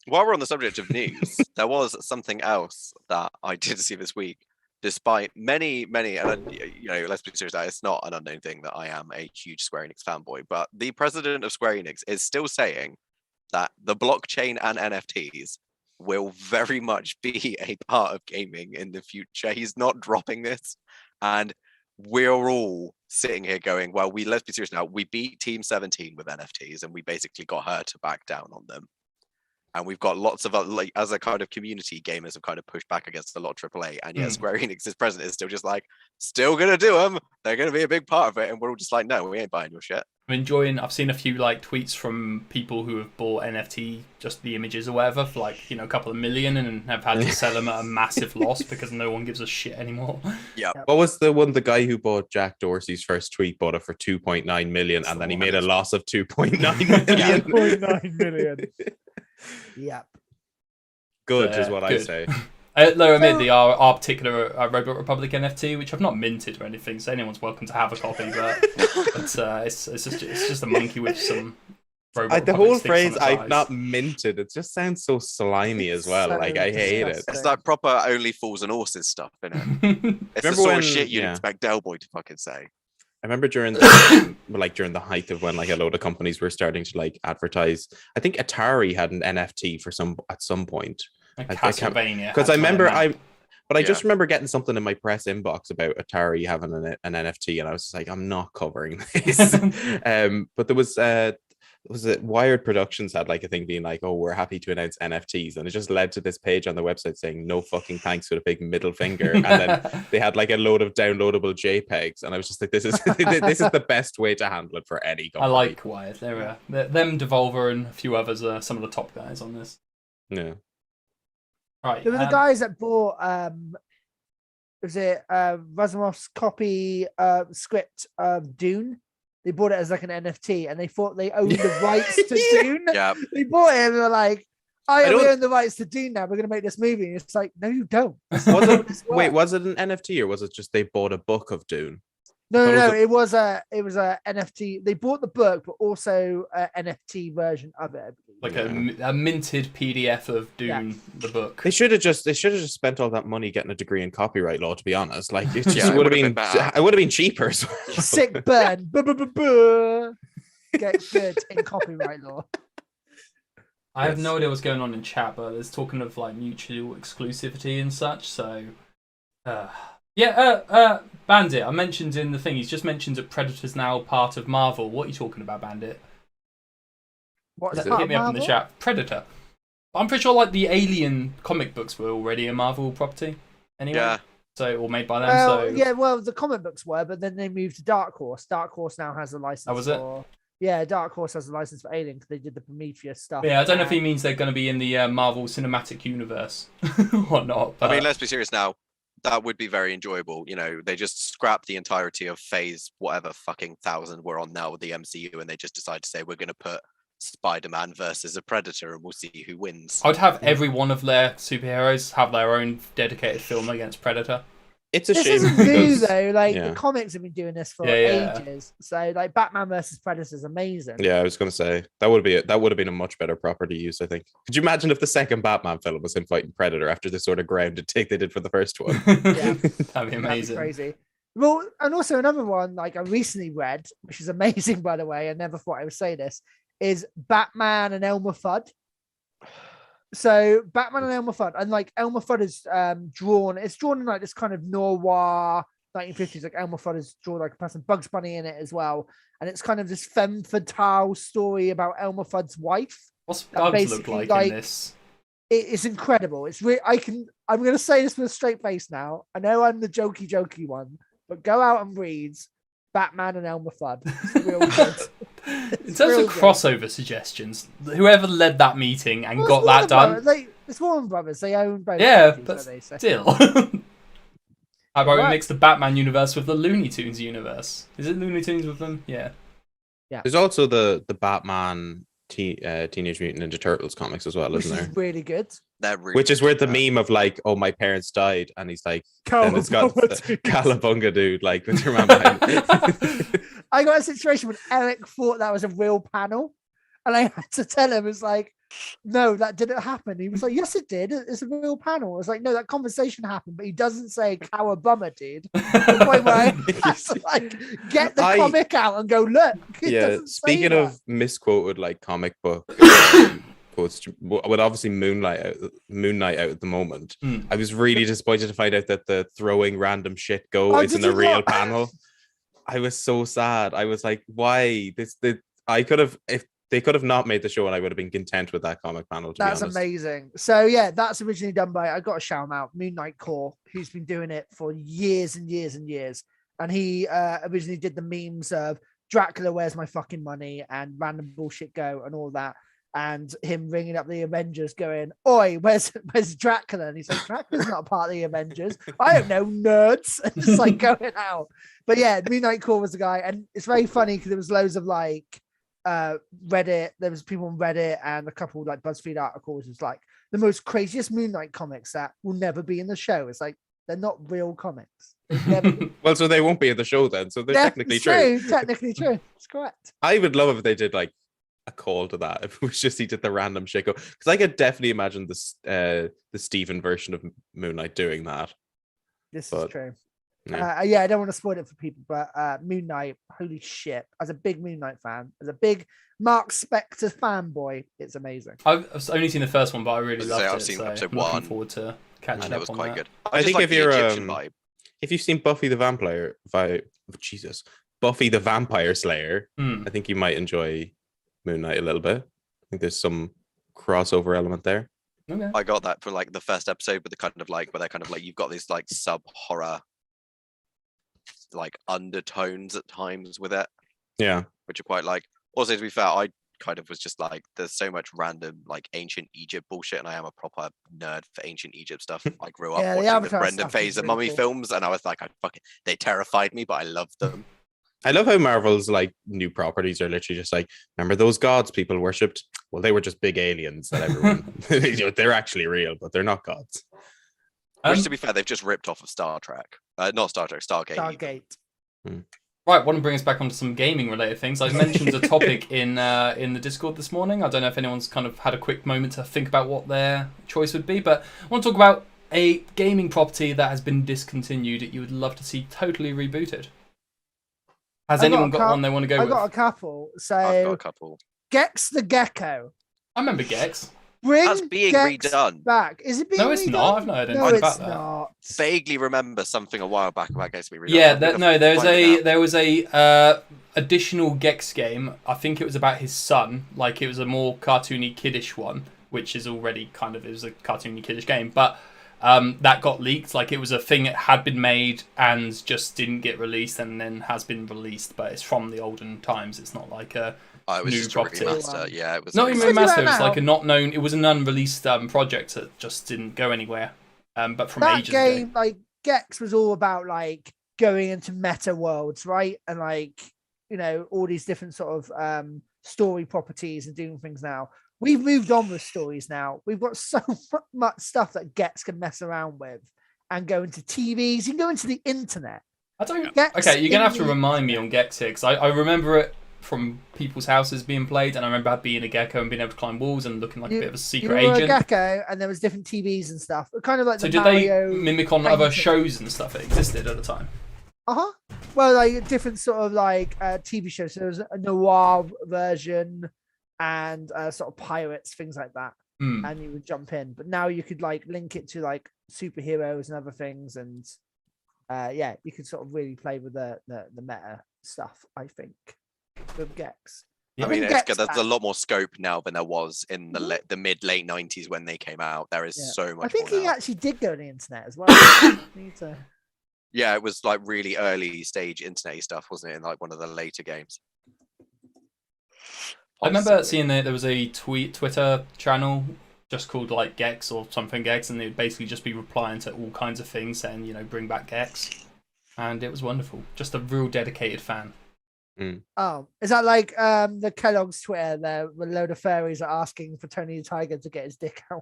we're on the subject of news, there was something else that I did see this week. Despite many, and let's be serious, it's not an unknown thing that I am a huge Square Enix fanboy, but the president of Square Enix is still saying that the blockchain and NFTs will very much be a part of gaming in the future. He's not dropping this, and we're all sitting here going, well, let's be serious now. We beat Team 17 with NFTs, and we basically got her to back down on them. And we've got lots of like, as a kind of community, gamers have kind of pushed back against a lot of AAA, and yet Square Enix's president is still just like, still gonna do them. They're gonna be a big part of it, and we're all just like, no, we ain't buying your shit. I'm enjoying. I've seen a few like tweets from people who have bought NFT, just the images or whatever, for like a couple of million, and have had to sell them at a massive loss because no one gives a shit anymore. Yeah. What was the guy who bought Jack Dorsey's first tweet, bought it for 2.9 million, and then he made a loss of 2.9 million. 2.9 million. Yep. Good is what I say. Though admittedly, our particular Robot Republic NFT, which I've not minted or anything, so anyone's welcome to have a copy, but it's just a monkey with some Robot the Republic whole sticks phrase on its "I've eyes. not minted" it just sounds so slimy as well. So Like I hate it. disgusting. It's like proper only fools and horses stuff, innit? It's the Remember sort when- of shit you'd yeah. expect Del Boy to fucking say. I remember during the height of when like a load of companies were starting to like advertise. I think Atari had an NFT at some point. Like I can't- Castlevania. Because I remember I Yeah. just remember getting something in my press inbox about Atari having an NFT, and I was just like, I'm not covering this. But there was it Wired Productions had like a thing being like, oh, we're happy to announce NFTs, and it just led to this page on the website saying no fucking thanks with a big middle finger, and then they had like a load of downloadable JPEGs, and I was just like, this is the best way to handle it for any company. I like Wired. They're them, Devolver, and a few others are some of the top guys on this. Yeah. Right. There were the guys that bought was it Rasimov's copy script of Dune. They bought it as like an NFT, and they thought they owned the rights to Dune. Yeah. They bought it, and they're like, "Oh yeah, we don't- own the rights to Dune now. We're gonna make this movie." And it's like, no, you don't. Was it, This wait, works. was it an NFT or was it just they bought a book of Dune? No, What no, was no. It was a NFT. They bought the book, but also an NFT version of it. I believe. Like Yeah. a minted PDF of Dune, Yeah. the book. They should have just spent all that money getting a degree in copyright law. To be honest, like it just Yeah, it would have would've been, been better. it would have been cheaper. As well. Sick burn. Get good in copyright law. I have Yes. no idea what's going on in chat, but there's talking of like mutual exclusivity and such. So, Bandit. I mentioned in the thing. He's just mentioned that Predator's now part of Marvel. What are you talking about, Bandit? What's Is it- part Hit of me up in the Marvel? chat. Predator. I'm pretty sure like the Alien comic books were already a Marvel property. Anyway. Yeah. So or made by them. Well, so yeah, well, the comic books were, but then they moved to Dark Horse. Dark Horse now has a license. Oh, was it? for... Yeah, Dark Horse has a license for Alien because they did the Prometheus stuff. Yeah, I don't know if he and- means they're going to be in the Marvel Cinematic Universe or not. But I mean, let's be serious now. That would be very enjoyable. You know, they just scrapped the entirety of phase whatever fucking 1000 we're on now with the MCU, and they just decide to say we're going to put Spider-Man versus a Predator, and we'll see who wins. I'd have every one of their superheroes have their own dedicated film against Predator. It's a This shame isn't new because though. Like yeah. the comics have been doing this for Yeah. ages. So like Batman versus Predator is amazing. yeah, I was gonna say that would have been a much better property use. I think. Could you imagine if the second Batman film was him fighting Predator after the sort of grounded take they did for the first one? That'd be That'd be amazing. crazy. Well, and also another one like I recently read, which is amazing by the way. I never thought I would say this. Is Batman and Elmer Fudd. So Batman and Elmer Fudd, and like Elmer Fudd is drawn in like this kind of noir 1950s. Like Elmer Fudd is drawn like a person, Bugs Bunny in it as well, and it's kind of this femme fatale story about Elmer Fudd's wife. What's That Bugs look basically, like, like, in this? It's incredible. It's really I'm gonna say this with a straight face now. I know I'm the jokey one, but go out and read Batman and Elmer Fudd. It's real good. In terms real of good. crossover suggestions, whoever led that meeting and Well, got it's that Warner done, Brothers. It's Warner Brothers. They own both. yeah, properties, but don't they? So- still. How about we Right. mix the Batman universe with the Looney Tunes universe? Is it Looney Tunes with them? Yeah. There's also the Batman Teenage Mutant Ninja Turtles comics as well, which isn't is there? really good. They're really Which is where the good. meme of like, oh, my parents died, and he's like, then it's got the Cowabunga dude, like with your man behind. I got a situation when Eric thought that was a real panel, and I had to tell him, it's like, no, that didn't happen. He was like, yes, it did. It's a real panel. I was like, no, that conversation happened, but he doesn't say Cowabunga, dude. The point where I had to, like, get the comic out and go, look. It Yeah, doesn't say speaking that. of misquoted like comic book quotes, with obviously Moon Knight out at the moment. Mm. I was really disappointed to find out that the throwing random shit go Oh, isn't did a you real not? panel. I was so sad. I was like, why? I could have, if they could have not made the show, and I would have been content with that comic panel. That's be honest. amazing. So yeah, that's originally done by, I got to shout him out, Moon Knight Core, who's been doing it for years and years and years. And he originally did the memes of Dracula, where's my fucking money, and random bullshit go and all that. And him ringing up the Avengers going, oi, where's Dracula? And he's like, Dracula's not a part of the Avengers. I don't know, nerds. And it's like going out. But yeah, Moon Knight Core was the guy. And it's very funny because there was loads of like Reddit. There was people on Reddit and a couple like BuzzFeed articles. It's like the most craziest Moon Knight comics that will never be in the show. It's like, they're not real comics. Well, so they won't be in the show then. So they're technically true. Technically true. It's correct. I would love if they did like a call to that. If it was just he did the random shit go, because I could definitely imagine this the Steven version of Moon Knight doing that. This is true. Yeah. I don't want to spoil it for people, but Moon Knight, holy shit! As a big Moon Knight fan, as a big Mark Spector fanboy, it's amazing. I've only seen the first one, but I really loved it. I've seen episode looking 1. forward to catching And up it was on quite that. good. I think like if the you're Egyptian vibe. if you've seen Buffy the Vampire Slayer, I think you might enjoy Moon Knight a little bit. I think there's some crossover element there. Okay. I got that for like the first episode with the kind of like where they're kind of like you've got this like sub horror like undertones at times with it, Yeah. which are quite like. Also, to be fair, I kind of was just like, there's so much random like ancient Egypt bullshit, and I am a proper nerd for ancient Egypt stuff. I grew up Yeah, the watching the Avatar Brendan stuff is Fraser really mummy cool. films, and I was like, they terrified me, but I loved them. I love how Marvel's like new properties are literally just like, remember those gods people worshipped? Well, they were just big aliens that everyone they're actually real, but they're not gods. Which, to be fair, they've just ripped off of Star Trek. Not Star Trek, Stargate. Stargate. Right, want to bring us back onto some gaming related things. I mentioned a topic in the Discord this morning. I don't know if anyone's kind of had a quick moment to think about what their choice would be, but I want to talk about a gaming property that has been discontinued that you would love to see totally rebooted. Has anyone got one they want to go I with? got a couple. So I've got a couple. Gex the Gecko. I remember Gex. Bring That's being Gex redone. back. Is it being redone? No, it's not. I've not heard No, anything it's about that. not. Vaguely remember something a while back about Gex being redone. Yeah, I'm gonna there was find it out. a additional Gex game. I think it was about his son. Like it was a more cartoony, kiddish one, which is already it was a cartoony, kiddish game, but. That got leaked. Like it was a thing that had been made and just didn't get released, and then has been released. But it's from the olden times. It's not like a It was new just a property. remaster. Yeah, it was. Not a even remaster. remaster. Right It was like now. a not known. It was an unreleased project that just didn't go anywhere. But from That ages game, ago. like Gex, was all about like going into meta worlds, right? And like all these different sort of story properties and doing things now. We've moved on with stories now. We've got so much stuff that Gex can mess around with and go into TVs. You can go into the internet. I don't. Gex Okay, you're gonna have in to the remind me on Gex here because I remember it from people's houses being played, and I remember being a gecko and being able to climb walls and looking like a bit of a secret you were agent. a gecko, and there was different TVs and stuff. Kind of like So the did Mario they mimic on other painting. shows and stuff that existed at the time? Well, like different sort of like TV shows. So there was a noir version and sort of pirates, things like that. And you would jump in. But now you could like link it to like superheroes and other things, and you could sort of really play with the meta stuff, I think, with Gex. I mean, Gex there's back. a lot more scope now than there was in the mid-late 90s when they came out. There is so much I think more he now. actually did go on the internet as well. Need to... Yeah, it was like really early stage internet stuff, wasn't it? In like one of the later games. I remember seeing that there was a Twitter channel just called like Gex or something Gex, and it would basically just be replying to all kinds of things saying, bring back Gex. And it was wonderful. Just a real dedicated fan. Oh, is that like the Kellogg's Twitter there where a load of fairies are asking for Tony the Tiger to get his dick out?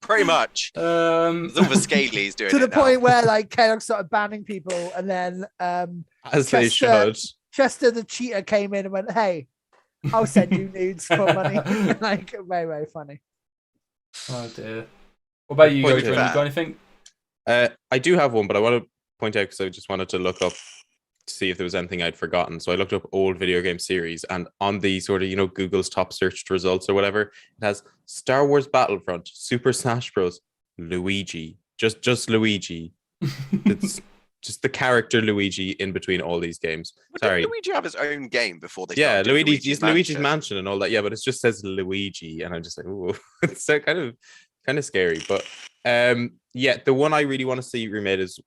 Pretty much. There's all the Scalies doing To the it now. point where like Kellogg started banning people, and then As they should. Chester the cheater came in and went, "Hey, I'll send you nudes for money." Like very, very funny. Oh dear. What about you, Point Adrian? to You got anything? I do have one, but I want to point out because I just wanted to look up to see if there was anything I'd forgotten. So I looked up old video game series, and on the sort of Google's top searched results or whatever, it has Star Wars Battlefront, Super Smash Bros, Luigi, just Luigi. It's just the character Luigi in between all these games. But Sorry. didn't Luigi have his own game before they Yeah, started doing Luigi's Mansion and all that. Yeah, but it just says Luigi, and I'm just like, ooh, it's so kind of scary. But yeah, the one I really want to see remade is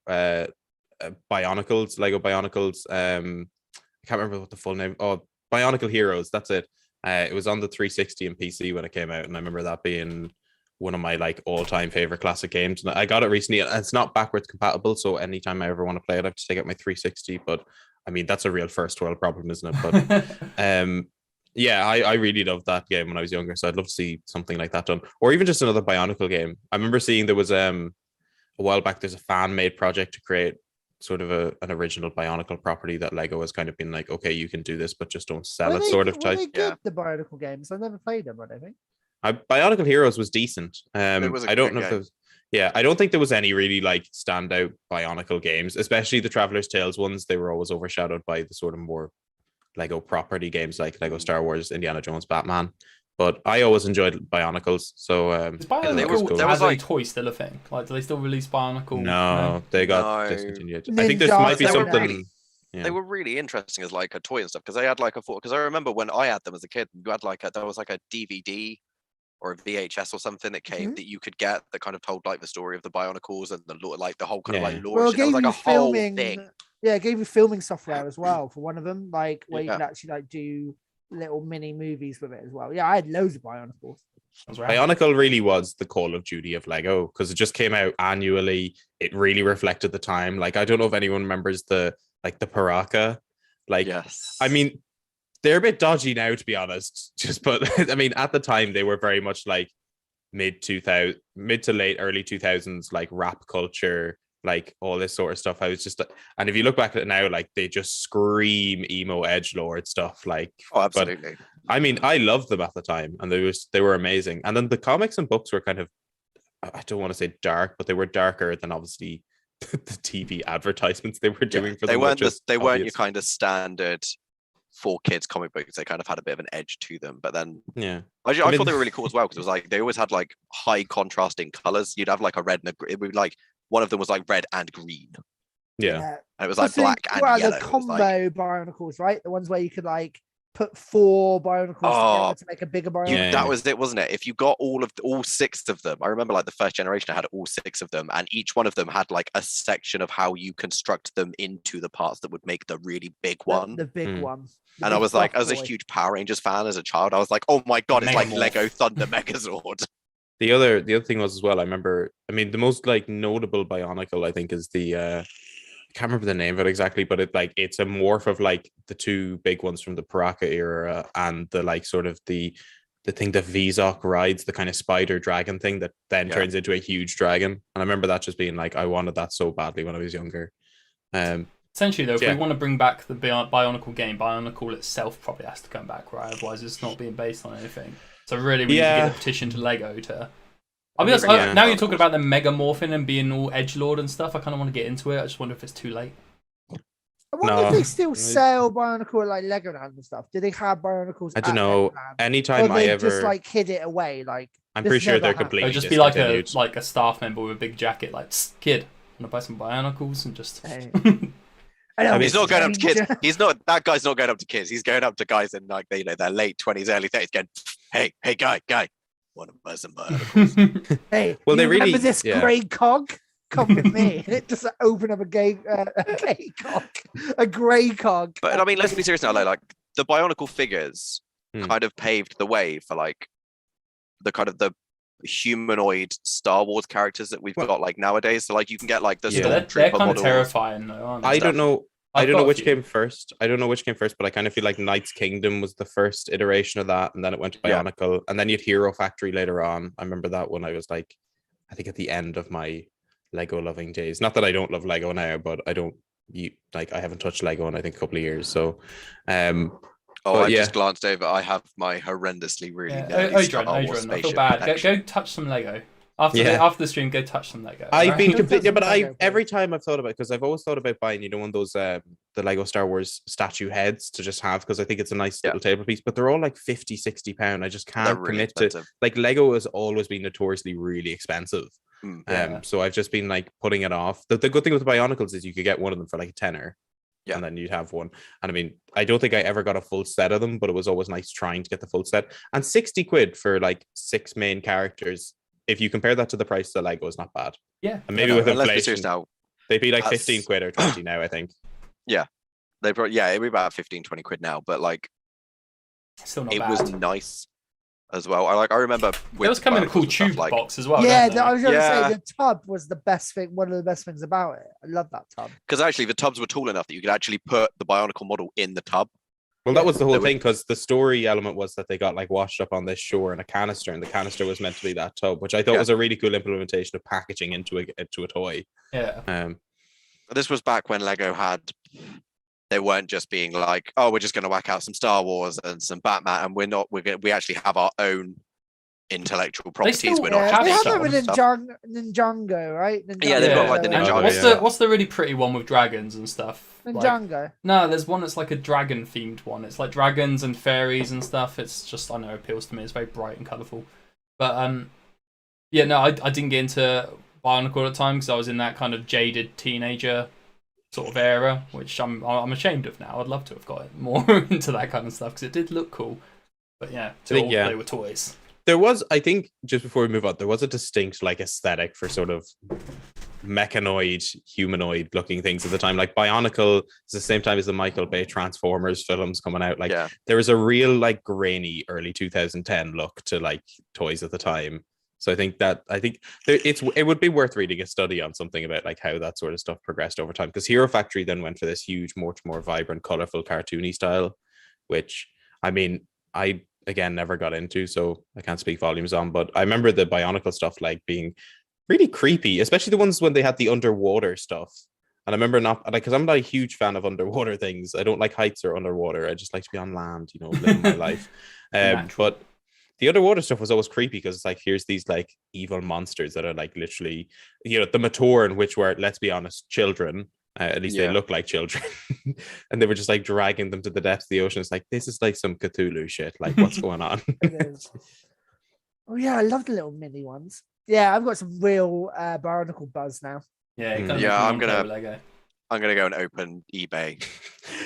Bionicles, Lego Bionicles. I can't remember what the full name. Oh, Bionicle Heroes. That's it. It was on the 360 and PC when it came out, and I remember that being one of my like all-time favorite classic games. And I got it recently. It's not backwards compatible, so anytime I ever want to play it, I have to take out my 360. But I mean, that's a real first world problem, isn't it? But yeah, I really loved that game when I was younger, so I'd love to see something like that done, or even just another Bionicle game. I remember seeing there was a while back. There's a fan-made project to create sort of an original Bionicle property that Lego has kind of been like, okay, you can do this, but just don't sell it. Sort of type. Were they good, the Bionicle games? I never played them. I don't think. Bionicle Heroes was decent. It was a I don't good know game. if there was, yeah, I don't think there was any really like standout Bionicle games, especially the Traveler's Tales ones. They were always overshadowed by the sort of more Lego property games like Lego Star Wars, Indiana Jones, Batman. But I always enjoyed Bionicles. So Is Bionicle There was as a like- toy still a thing? Like, do they still release Bionicle? no, they got No. discontinued. Ninja I think this might be Turtles. something. Yeah. They were really interesting as like a toy and stuff because they had like because I remember when I had them as a kid, you had like there was like a DVD or a VHS or something that came that you could get that kind of told like the story of the Bionicles and the like the whole kind of Yeah. like lore. Well, and it shit. It was gave like you a whole filming. thing. Yeah, it gave you filming software as well for one of them, like where you Yeah. could actually like do little mini movies with it as well. Yeah, I had loads of Bionicles. That's right. Bionicle really was the Call of Duty of Lego because it just came out annually. It really reflected the time. Like, I don't know if anyone remembers the Paraka. Like, Yes. I mean, they're a bit dodgy now, to be honest. But I mean, at the time, they were very much like mid to late early 2000s, like rap culture, like all this sort of stuff. I was just, and if you look back at it now, like they just scream emo edgelord stuff. Like, Oh, absolutely. I mean, I loved them at the time, and they were amazing. And then the comics and books were kind of, I don't want to say dark, but they were darker than obviously the TV advertisements they were doing for They them. weren't just they weren't your obvious. kind of standard for kids comic books. They kind of had a bit of an edge to them. But then Yeah. I mean- thought they were really cool as well because it was like they always had like high contrasting colors. You'd have like a red and it would be like one of them was like red and green, Yeah. and it was like Plus, black and well, yellow. the It was combo like- Bionicles, right? The ones where you could like put 4 Bionicles Oh. together to make a bigger Bionicle. Yeah. That was it, wasn't it? If you got all 6 of them, I remember like the first generation I had all 6 of them, and each one of them had like a section of how you construct them into the parts that would make the really big one. The big Mm. one. The And I big was like, buff I was a boy. huge Power Rangers fan as a child. I was like, oh my god, it's like Megamorph. Lego Thunder Megazord. The other thing was as well, I remember, I mean, the most like notable Bionicle, I think, is the I can't remember the name of it exactly, but it's a morph of like the 2 big ones from the Paraka era and the like sort of the thing that Vizok rides, the kind of spider dragon thing that then Yeah. turns into a huge dragon. And I remember that just being like, I wanted that so badly when I was younger. Essentially, though, if Yeah. we want to bring back the Bionicle game, Bionicle itself probably has to come back, right? Otherwise, it's not being based on anything. So really, we need to Yeah. get a petition to Lego to. I mean, Yeah. now you're talking about the Mega Morphin and being all edgelord and stuff. I kind of want to get into it. I just wonder if it's too late. I wonder No. if they still sell Bionicle at like Legoland and stuff. Do they have Bionicles? I don't at know. Legoland? Anytime Or I they ever, just like hid it away. Like I'm this pretty sure never they're happened. completely It'd just be like discontinued. a staff member with a big jacket, like, kid, want to buy some Bionicles and just. Hey. mean, He's not going up to kids. Stranger. He's not. That guy's not going up to kids. He's going up to guys in like their late 20s, early 30s, going, "Hey, guy, want to buy some Bionicles?" Hey, Well, you they remember really- this yeah. grey cog? Come with me. It just open up a gay cog, a grey cog. But I mean, let's be serious now. Like the Bionicle figures Hmm. kind of paved the way for like the kind of the humanoid Star Wars characters that we've Well- got like nowadays. So like you can get like the Yeah, they're Stormtrooper kind of models. terrifying, though, aren't they? I don't know. I I've don't got know a which few. came first. I don't know which came first, but I kind of feel like Knight's Kingdom was the first iteration of that, and then it went to Yeah. Bionicle, and then you had Hero Factory later on. I remember that when I was like, I think at the end of my Lego loving days. Not that I don't love Lego now, but I haven't touched Lego in I think a couple of years. So, Oh, But I yeah. just glanced over. I have my horrendously really Yeah. nerdy Star Adrian, Wars I feel spaceship bad. collection. Go touch some Lego. After, Yeah. after the stream, go touch some Lego. I've alright? been Who completely, doesn't but Lego I play? every time I've thought about it because I've always thought about buying, one of those the Lego Star Wars statue heads to just have because I think it's a nice Yeah. little table piece, but they're all like 50, £60. I just They're can't really commit to expensive. like Lego has always been notoriously really expensive. Yeah. So I've just been like putting it off. The good thing with the Bionicles is you could get one of them for like a tenner. Yeah. And then you'd have one. And I mean, I don't think I ever got a full set of them, but it was always nice trying to get the full set. And 60 quid for like 6 main characters, if you compare that to the price of the Lego, is not bad. Yeah. And maybe with and let's be serious inflation, now, they'd be like that's- 15 quid or 20 now, I think. they brought it'd be about 15, 20 quid now, but like Still not it bad. was nice as well. I remember There was coming a cool Bionicles and stuff, tube like, box as well. Yeah, didn't there? I was going to Yeah. say the tub was the best thing. One of the best things about it. I love that tub. because actually the tubs were tall enough that you could actually put the Bionicle model in the tub. Well, that was the whole They were- thing, because the story element was that they got like washed up on this shore in a canister, and the canister was meant to be that tub, which I thought Yeah. was a really cool implementation of packaging into a toy. Yeah. This was back when Lego they weren't just being like, oh, we're just going to whack out some Star Wars and some Batman, and we actually have our own intellectual properties. still We're not have They just have making it with stuff. Ninjago, right? Yeah, they've got, like, the And Ninjago, what's the really pretty one with dragons and stuff? Like, Ninjago. no, there's one that's like a dragon themed one. It's like dragons and fairies and stuff. It's just, I know, it appeals to me. It's very bright and colourful. But yeah, no, I didn't get into Bionicle at the time because I was in that kind of jaded teenager sort of era, which I'm ashamed of now. I'd love to have got more into that kind of stuff because it did look cool. But yeah, they were toys. There was, I think, just before we move on, there was a distinct like aesthetic for sort of mechanoid, humanoid looking things at the time. Like Bionicle is the same time as the Michael Bay Transformers films coming out. Like there was a real like grainy early 2010 look to like toys at the time. So I think it would be worth reading a study on something about like how that sort of stuff progressed over time. Because Hero Factory then went for this huge, much more vibrant, colorful, cartoony style, which I mean, I again never got into, so I can't speak volumes on. But I remember the Bionicle stuff like being really creepy, especially the ones when they had the underwater stuff. And I remember not like, because I'm not a huge fan of underwater things. I don't like heights or underwater. I just like to be on land, living my life. But the underwater stuff was always creepy because it's like, here's these like evil monsters that are like literally, the Matoran, which were, let's be honest, children. At least they look like children. And they were just like dragging them to the depths of the ocean. It's like, this is like some Cthulhu shit. Like, what's going on? It is. Oh yeah, I love the little mini ones. Yeah, I've got some real Bionicle buzz now. Yeah, I'm gonna go and open eBay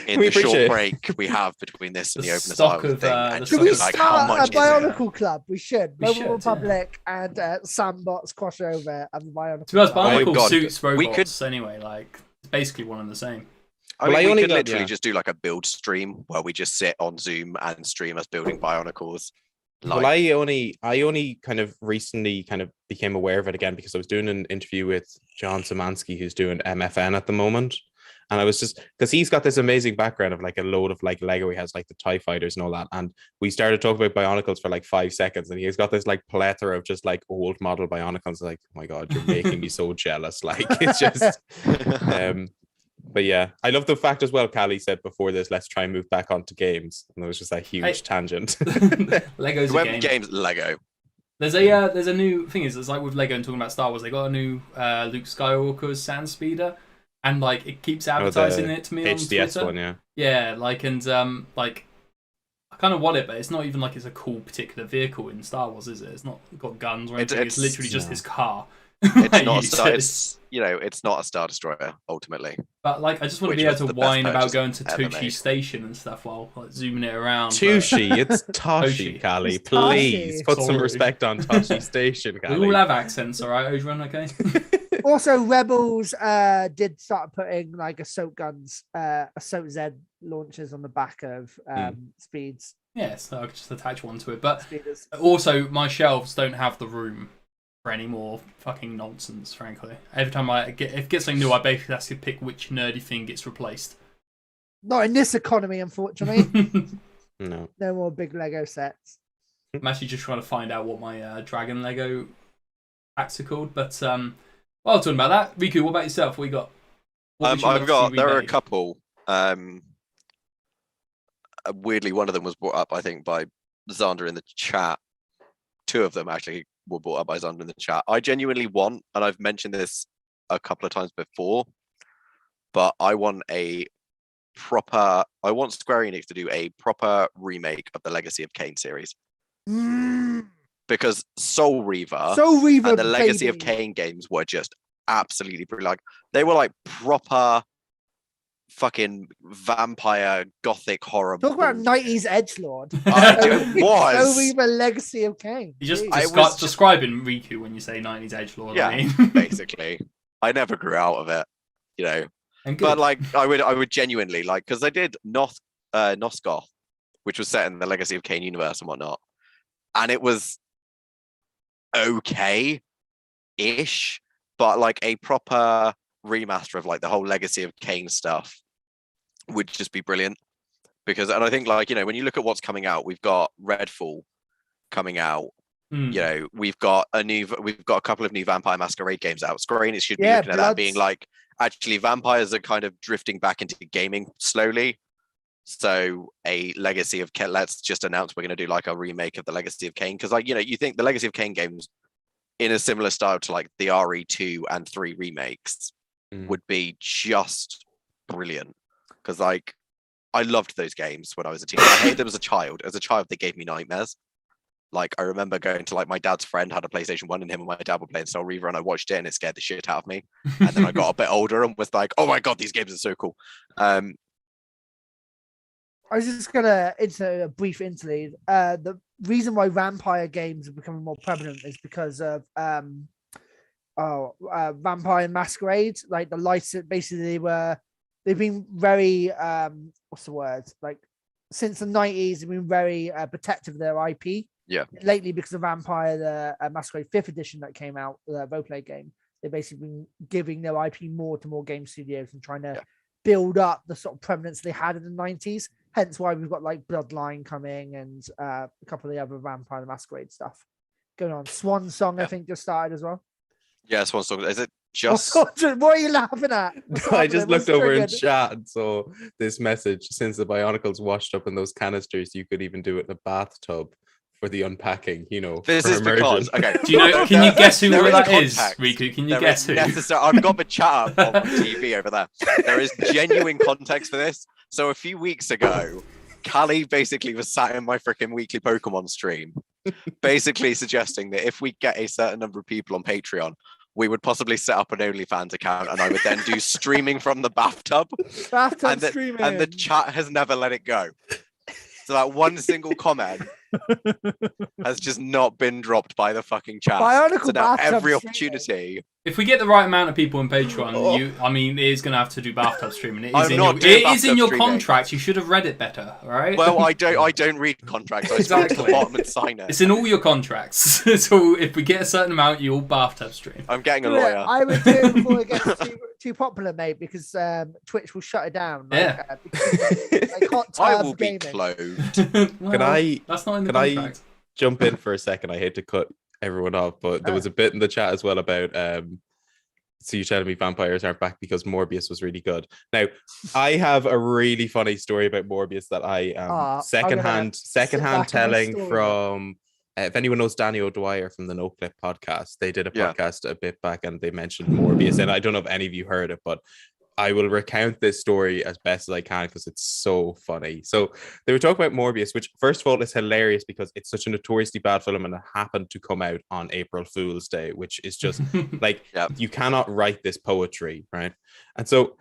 in We the short appreciate break we have between this and The the Open stock Asylum of, thing. the And stock Should we of- like, start how a much is it? Bionicle club? We should. We Mobile should, Republic and Sandbox crossover and the Bionicle. To be honest, Club. Bionicle God, suits we robots anyway. Like, it's basically one and the same. I Well, mean, I we only could got- literally yeah. just do like a build stream where we just sit on Zoom and stream us building Bionicles. Well, I only kind of recently kind of became aware of it again because I was doing an interview with John Szymanski, who's doing MFN at the moment. And I was just, because he's got this amazing background of like a load of like Lego. He has like the TIE fighters and all that. And we started talking about Bionicles for like 5 seconds. And he's got this like plethora of just like old model Bionicles. Like, oh my God, you're making me so jealous. Like, it's just, but yeah, I love the fact as well, Callie said before this, let's try and move back onto games. And it was just a huge tangent. Lego's a When game. games Lego. There's a new thing is it's like with Lego and talking about Star Wars, they got a new Luke Skywalker's sand speeder, and like it keeps advertising it to me on HDS Twitter. one, yeah. Yeah, like like I kind of want it, but it's not even like it's a cool particular vehicle in Star Wars, is it? It's not got guns or anything. It's literally just his car. It's not a Uses. star. It's not a Star Destroyer ultimately. But like, I just want to Which be able was to the best whine about purchase going to ever Toshi made. Station and stuff while like zooming it around. but- Toshi, it's Toshi. Toshi, Callie. It's Please Toshi. put some Sorry. respect on Toshi Station, We Callie. all have accents, all right, Ogeron, okay? Also, Rebels did start putting like Assault guns, Assault Z launchers on the back of speeds. Yeah, so I could just attach one to it. But Speeders. also, my shelves don't have the room for any more fucking nonsense, frankly. Every time if it gets something new, I basically have to pick which nerdy thing gets replaced. Not in this economy, unfortunately. No. No more big Lego sets. I'm actually just trying to find out what my Dragon Lego packs are called. But while talking about that, Riku, what about yourself? What you got? What would you love to see There are a remade? couple. Weirdly, one of them was brought up, I think, by Xander in the chat. 2 of them actually were brought up by Xander in the chat. I genuinely want, and I've mentioned this a couple of times before, but I want Square Enix to do a proper remake of the Legacy of Kain series. because Soul Reaver, Soul Reaver and the Legacy of baby. Kain games were just absolutely brilliant. Like they were like proper fucking vampire gothic horror. Talk about 90s edgelord. It was. Soul Reaver Legacy of Kain. You just Jeez. describing Riku when you say 90s edgelord. Yeah, I mean. basically. I never grew out of it, you know. And good. But like, I would genuinely like, because I did Nosgoth, which was set in the Legacy of Kain universe and whatnot, and it was okay-ish, but like a proper remaster of like the whole Legacy of Kain stuff would just be brilliant. Because, and I think like, you know, when you look at what's coming out, we've got Redfall coming out. You know, we've got a couple of new Vampire Masquerade games out. Square Enix should be looking at that being like, actually vampires are kind of drifting back into gaming slowly. So a Legacy of Kain, let's just announce we're going to do like a remake of the Legacy of Kain. Because like, you know, you think the Legacy of Kain games in a similar style to like the RE2 and 3 remakes would be just brilliant. Because like, I loved those games when I was a teen. I hated them as a child. As a child, they gave me nightmares. Like, I remember going to like my dad's friend had a PlayStation 1 and him and my dad were playing Soul Reaver and I watched it and it scared the shit out of me. And then I got a bit older and was like, oh my God, these games are so cool. I was just gonna insert a brief interlude. The reason why vampire games are becoming more prevalent is because of Vampire Masquerade. Like the license, basically they've been very what's the word? Like since the 90s, they've been very protective of their IP. Yeah. Lately, because of Vampire the Masquerade 5th edition that came out, the roleplay game, they've basically been giving their IP more to more game studios and trying to build up the sort of prominence they had in the 90s. Hence why we've got like Bloodline coming and a couple of the other Vampire the Masquerade stuff going on. Swan Song, I think, just started as well. Yeah, Swan Song. Is it just? What are you laughing at? I just looked over in chat and saw this message. Since the Bionicles washed up in those canisters, you could even do it in a bathtub for the unpacking, you know. This is immersion. because, okay. Do you know? Can you guess who there that is is, context. Riku? Can you There guess is who? I've got the chat up on TV over there. There is genuine context for this. So a few weeks ago, Callie basically was sat in my freaking weekly Pokemon stream, basically suggesting that if we get a certain number of people on Patreon, we would possibly set up an OnlyFans account and I would then do streaming from the bathtub. Streaming. And the chat has never let it go. So that one single comment has just not been dropped by the fucking chat. Bionicle so now bathtub every streaming. opportunity. If we get the right amount of people on Patreon, I mean, it is going to have to do bathtub streaming. It is I'm in not your, doing it is in bathtub your streaming. contract. You should have read it better, all right? Well, I don't read contracts. I scroll to the Exactly. bottom and sign it. It's in all your contracts. So if we get a certain amount, you'll bathtub stream. I'm getting a lawyer. I would do it before it gets too popular, mate, because Twitch will shut it down. Yeah. Like hot I tub will be gaming. clothed. Well, that's not in the can I- contract. Jump in for a second. I hate to cut everyone off, but there was a bit in the chat as well about so you're telling me vampires aren't back because Morbius was really good. Now, I have a really funny story about Morbius that I secondhand back in the telling story. from if anyone knows Danny O'Dwyer from the No Clip podcast, they did a Yeah. podcast a bit back and they mentioned Morbius, and I don't know if any of you heard it, but I will recount this story as best as I can because it's so funny. So they were talking about Morbius, which first of all is hilarious because it's such a notoriously bad film and it happened to come out on April Fool's Day, which is just like, you cannot write this poetry, right? And so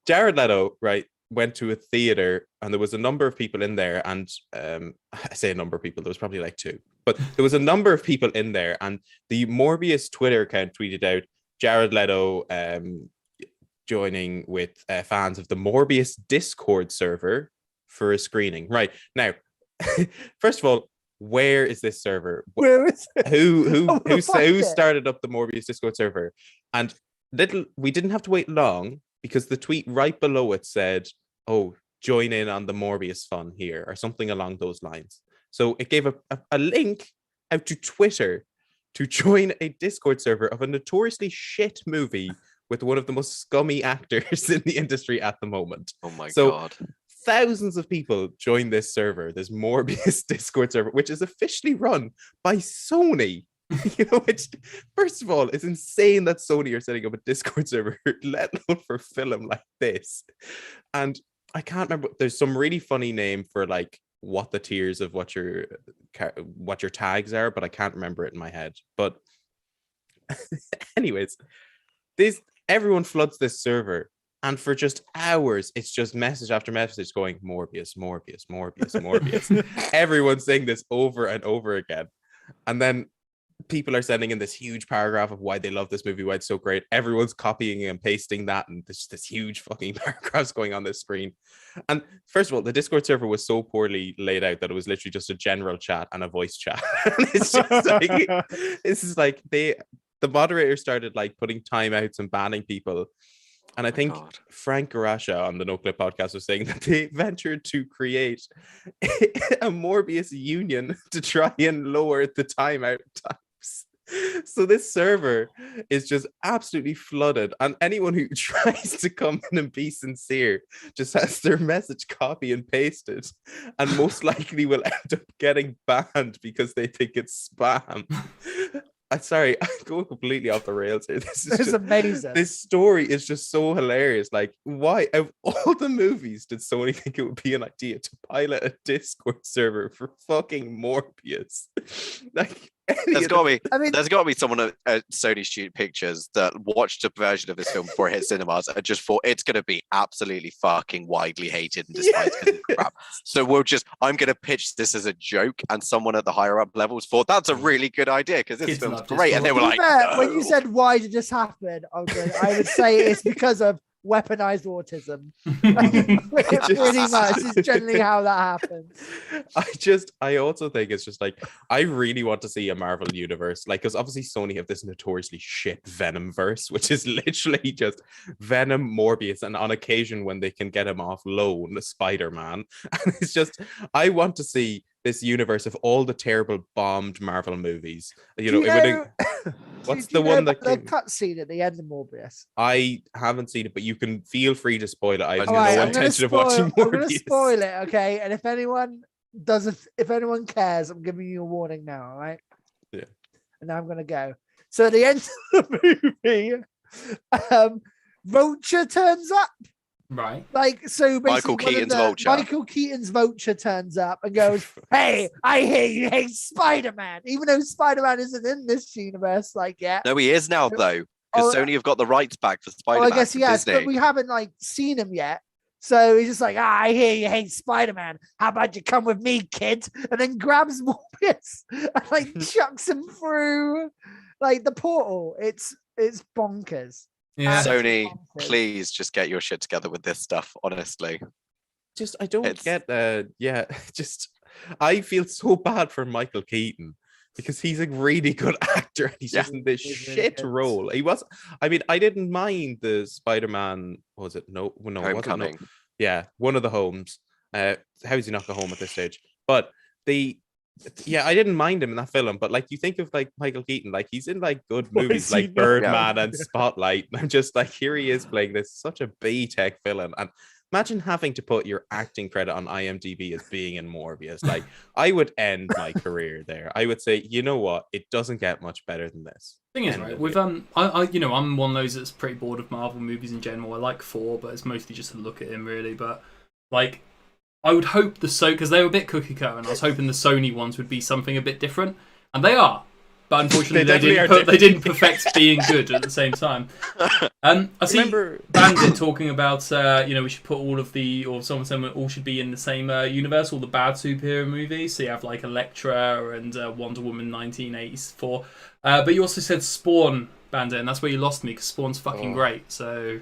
Jared Leto, right, went to a theater and there was a number of people in there, and I say a number of people, there was probably like 2, but there was a number of people in there, and the Morbius Twitter account tweeted out Jared Leto joining with fans of the Morbius Discord server for a screening. Right now, first of all, where is this server? Where is it? Who Find it. started up the Morbius Discord server? And we didn't have to wait long because the tweet right below it said, "Oh, join in on the Morbius fun here," or something along those lines. So it gave a link out to Twitter to join a Discord server of a notoriously shit movie with one of the most scummy actors in the industry at the moment. Oh my So, God. Thousands of people join this server, this Morbius Discord server, which is officially run by Sony. You know, which, first of all, it's insane that Sony are setting up a Discord server, let alone for a film like this. And I can't remember, there's some really funny name for like what the tiers of what your tags are, but I can't remember it in my head. But anyways, everyone floods this server, and for just hours, it's just message after message going Morbius, Morbius, Morbius, Morbius. Everyone's saying this over and over again, and then people are sending in this huge paragraph of why they love this movie, why it's so great. Everyone's copying and pasting that, and there's this huge fucking paragraphs going on this screen. And first of all, the Discord server was so poorly laid out that it was literally just a general chat and a voice chat. And it's just like, this is like the moderator started like putting timeouts and banning people. And I think Frank Garasha on the No Clip podcast was saying that they ventured to create a Morbius union to try and lower the timeout times. So this server is just absolutely flooded, and anyone who tries to come in and be sincere just has their message copy and pasted, and most likely will end up getting banned because they think it's spam. I'm sorry, I'm going completely off the rails here. This is amazing. This story is just so hilarious. Like, why, of all the movies, did Sony think it would be an idea to pilot a Discord server for fucking Morbius? Like, there's got to be someone at Sony Student Pictures that watched a version of this film before it hit cinemas and just thought it's going to be absolutely fucking widely hated and despised because it's crap. So I'm going to pitch this as a joke, and someone at the higher up levels thought that's a really good idea because this film's great, and they were like, no. When you said why did this happen, I would say it's because of weaponized autism. Pretty much is generally how that happens. I also think it's just like, I really want to see a Marvel universe, like, because obviously Sony have this notoriously shit Venom verse, which is literally just Venom, Morbius, and on occasion when they can get him off loan, Spider-Man. And it's just, I want to see this universe of all the terrible bombed Marvel movies. What's the one that the cutscene at the end of Morbius? I haven't seen it, but you can feel free to spoil it. I have no intention of watching Morbius. I'm going to spoil it, okay? And if anyone cares, I'm giving you a warning now, all right? Yeah. And now I'm going to go. So at the end of the movie, Vulture turns up. Right. Like, so basically Michael Keaton's Vulture turns up and goes, hey, I hear you hate Spider-Man, even though Spider-Man isn't in this universe, like, yet. No, he is now, though, because Sony have got the rights back for Spider-Man. I guess he has, but we haven't, like, seen him yet. So he's just like, I hear you hate Spider-Man. How about you come with me, kid? And then grabs Morbius and, like, chucks him through, like, the portal. It's bonkers. Yeah. Sony, please just get your shit together with this stuff, honestly. I don't get I feel so bad for Michael Keaton because he's a really good actor and he's just in this shit role. I didn't mind the Spider-Man, was it? No, Homecoming. Wasn't, no. Yeah, one of the homes. How is he not go home at this stage? But I didn't mind him in that film, but like you think of like Michael Keaton, like he's in like good movies like Birdman and Spotlight, and I'm just like, here he is playing this such a B-tech villain, and imagine having to put your acting credit on IMDb as being in Morbius. Like, I would end my career there. I would say, you know what, it doesn't get much better than this. Thing is, right, with I'm one of those that's pretty bored of Marvel movies in general. I like Thor, but it's mostly just to look at him really. But like, I would hope because they were a bit cookie cutter, and I was hoping the Sony ones would be something a bit different, and they are. But unfortunately, they didn't perfect being good at the same time. I see Bandit talking about we should put someone said all should be in the same universe, all the bad superhero movies. So you have like Elektra and Wonder Woman 1984. But you also said Spawn, Bandit, and that's where you lost me because Spawn's fucking great. So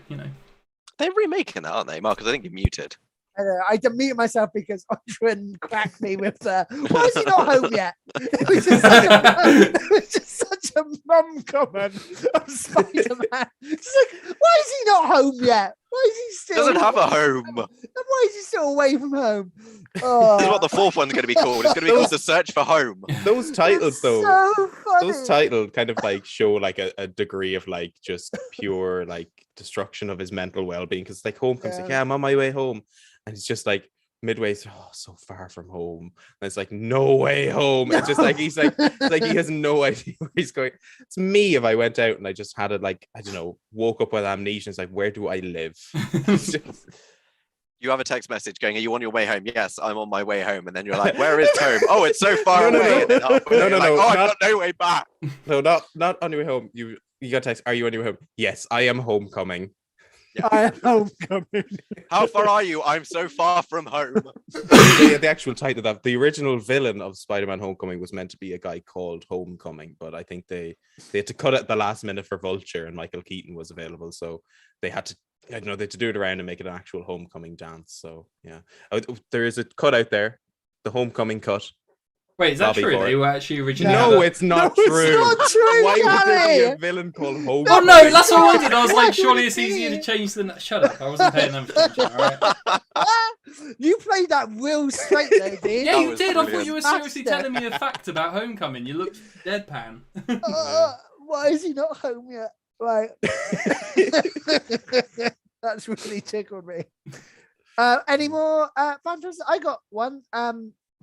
they're remaking that, aren't they, Marcus? I think you're muted. I demuted myself because Odrin cracked me with why is he not home yet? It was just such a mum comment of Spider-Man. She's like, why is he not home yet? Why is he still doesn't have a home? Why is he still away from home? Oh. This is what the fourth one's going to be called. It's going to be called The Search for Home. Those titles, though, so funny. Those titles kind of like show like a degree of like just pure like destruction of his mental well-being. Because like Homecoming's like, I'm on my way home. And it's just like midway through, so far from home. And it's like, no way home. It's just like, he's like, he has no idea where he's going. It's me if I went out and I just had it like, I don't know, woke up with amnesia. It's like, where do I live? You have a text message going, "Are you on your way home?" Yes, I'm on my way home. And then you're like, "Where is home?" "Oh, it's so far No, no, away." no. And then halfway No, you're no, like, no, "Oh, I've not- got no way back." No, not on your way home. You got text. Are you on your way home? Yes, I am homecoming. I am homecoming. "How far are you?" "I'm so far from home." The actual title of that, the original villain of Spider-Man Homecoming was meant to be a guy called Homecoming, but I think they had to cut it at the last minute for Vulture, and Michael Keaton was available, so they had to, I don't know, they had to do it around and make it an actual homecoming dance. So yeah, there is a cut out there, the homecoming cut. Wait, is that Lobby true? for They it. were actually originally. No, it's not No, true. it's not true, Why would there be Gary. a villain called Oh Homecoming? no, that's what I wanted. I was Why like, surely would it's it easier be? to change than. Shut up! I wasn't paying them attention. All right. You played that real straight though, dude. Yeah, That you was did. I thought brilliant. you were seriously telling me a fact about Homecoming. You looked deadpan. Why is he not home yet? Right. That's really tickled me. Any more fantasy? I got one.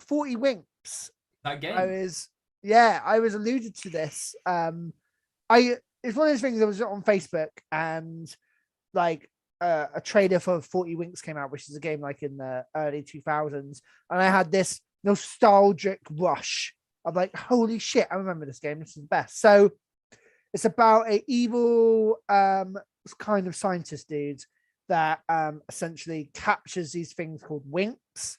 40 Winks. That game. I was alluded to this. It's one of those things that was on Facebook, and like a trailer for 40 Winks came out, which is a game like in the early 2000s, and I had this nostalgic rush of like, holy shit, I remember this game. This is the best. So it's about a evil kind of scientist dude that essentially captures these things called winks,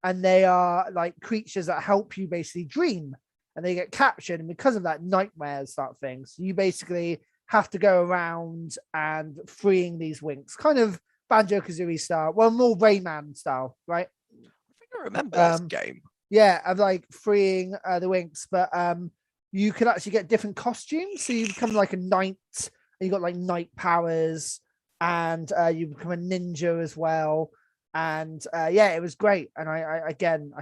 and they are like creatures that help you basically dream, and they get captured, and because of that, nightmares start things. So you basically have to go around and freeing these winks, kind of Banjo-Kazooie style, well, more Rayman style, right? I think I remember this game. Yeah, of like freeing the winks, but you can actually get different costumes. So you become like a knight, and you got like knight powers, and you become a ninja as well. And yeah, it was great. And I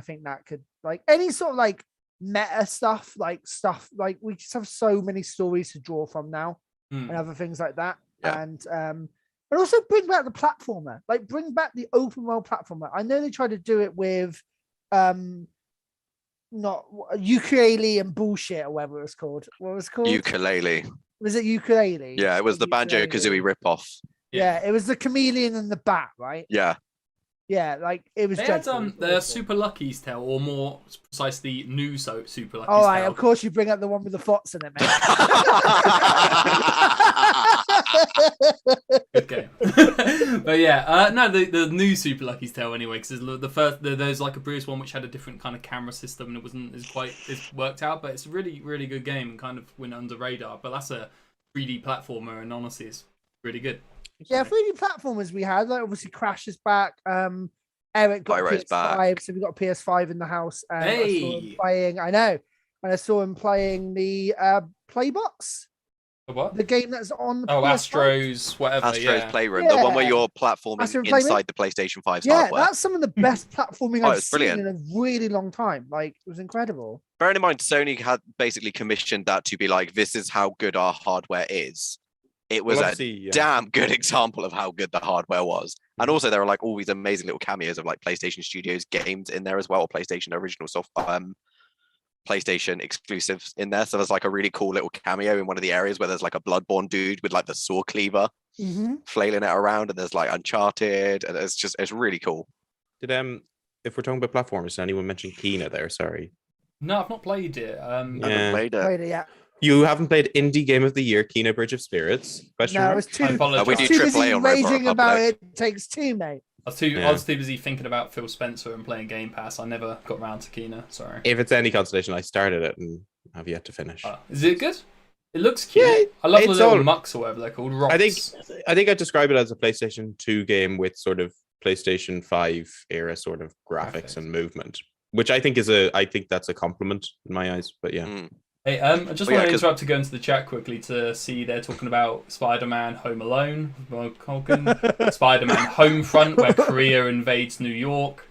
think that could, like, any sort of like meta stuff like we just have so many stories to draw from now, and other things like that. Yeah. And also bring back the platformer, like bring back the open world platformer. I know they tried to do it with not ukulele and bullshit, or whatever it was called. What was it called? Ukulele. Was it ukulele? Yeah, it was the Banjo-Kazooie ripoff. Yeah, it was the chameleon and the bat, right? Yeah. Yeah, like it was. They had dreadful. the Super Lucky's Tale, or more precisely, new Super Lucky's All right, Tale. of course you bring up the one with the fox in it, mate. Good game. But yeah, no, the new Super Lucky's Tale anyway, because there's like a previous one which had a different kind of camera system, and it wasn't as worked out, but it's a really, really good game and kind of went under radar. But that's a 3D platformer, and honestly, it's really good. Yeah, 3D platformers we had, like obviously Crash is back. Eric got Pyro's PS5, back. so we got a PS5 in the house. And I saw him Hey! playing. I know, and I saw him playing the Playbox, What? the game that's on. The Oh, PS5. Astros, whatever. Astro's yeah. Playroom, the one where Yeah. you're platforming Astro Playroom? inside the PlayStation 5's Yeah, hardware. that's some of the best platforming Oh, I've it's seen brilliant. in a really long time. Like, it was incredible. Bearing in mind, Sony had basically commissioned that to be like, this is how good our hardware is. It was Well, a obviously, yeah. damn good example of how good the hardware was. And also there are like all these amazing little cameos of like PlayStation Studios games in there as well, or PlayStation original stuff, PlayStation exclusives in there. So there's like a really cool little cameo in one of the areas where there's like a Bloodborne dude with like the saw cleaver flailing it around, and there's like Uncharted, and it's really cool. Did if we're talking about platformers, did anyone mention Kena there? Sorry. No, I've not played it. I haven't Yeah. played it. Played it, yeah. You haven't played Indie Game of the Year, Kena Bridge of Spirits? Question No, mark? it was too. I apologise. we do too AAA busy on Robot raging about Republic. it. Takes two, mate. I was Yeah. too busy thinking about Phil Spencer and playing Game Pass. I never got round to Kena. Sorry. If it's any consolation, I started it and have yet to finish. Is it good? It looks cute. Yeah, I love the it's little all- mucks or whatever they're called. Rocks. I think I'd describe it as a PlayStation 2 game with sort of PlayStation 5 era sort of graphics and movement, which I think that's a compliment in my eyes. But yeah. Mm. Hey, I just Well, want yeah, to 'cause- interrupt to go into the chat quickly to see they're talking about Spider-Man Home Alone, Mark Hogan, Spider-Man Homefront, where Korea invades New York,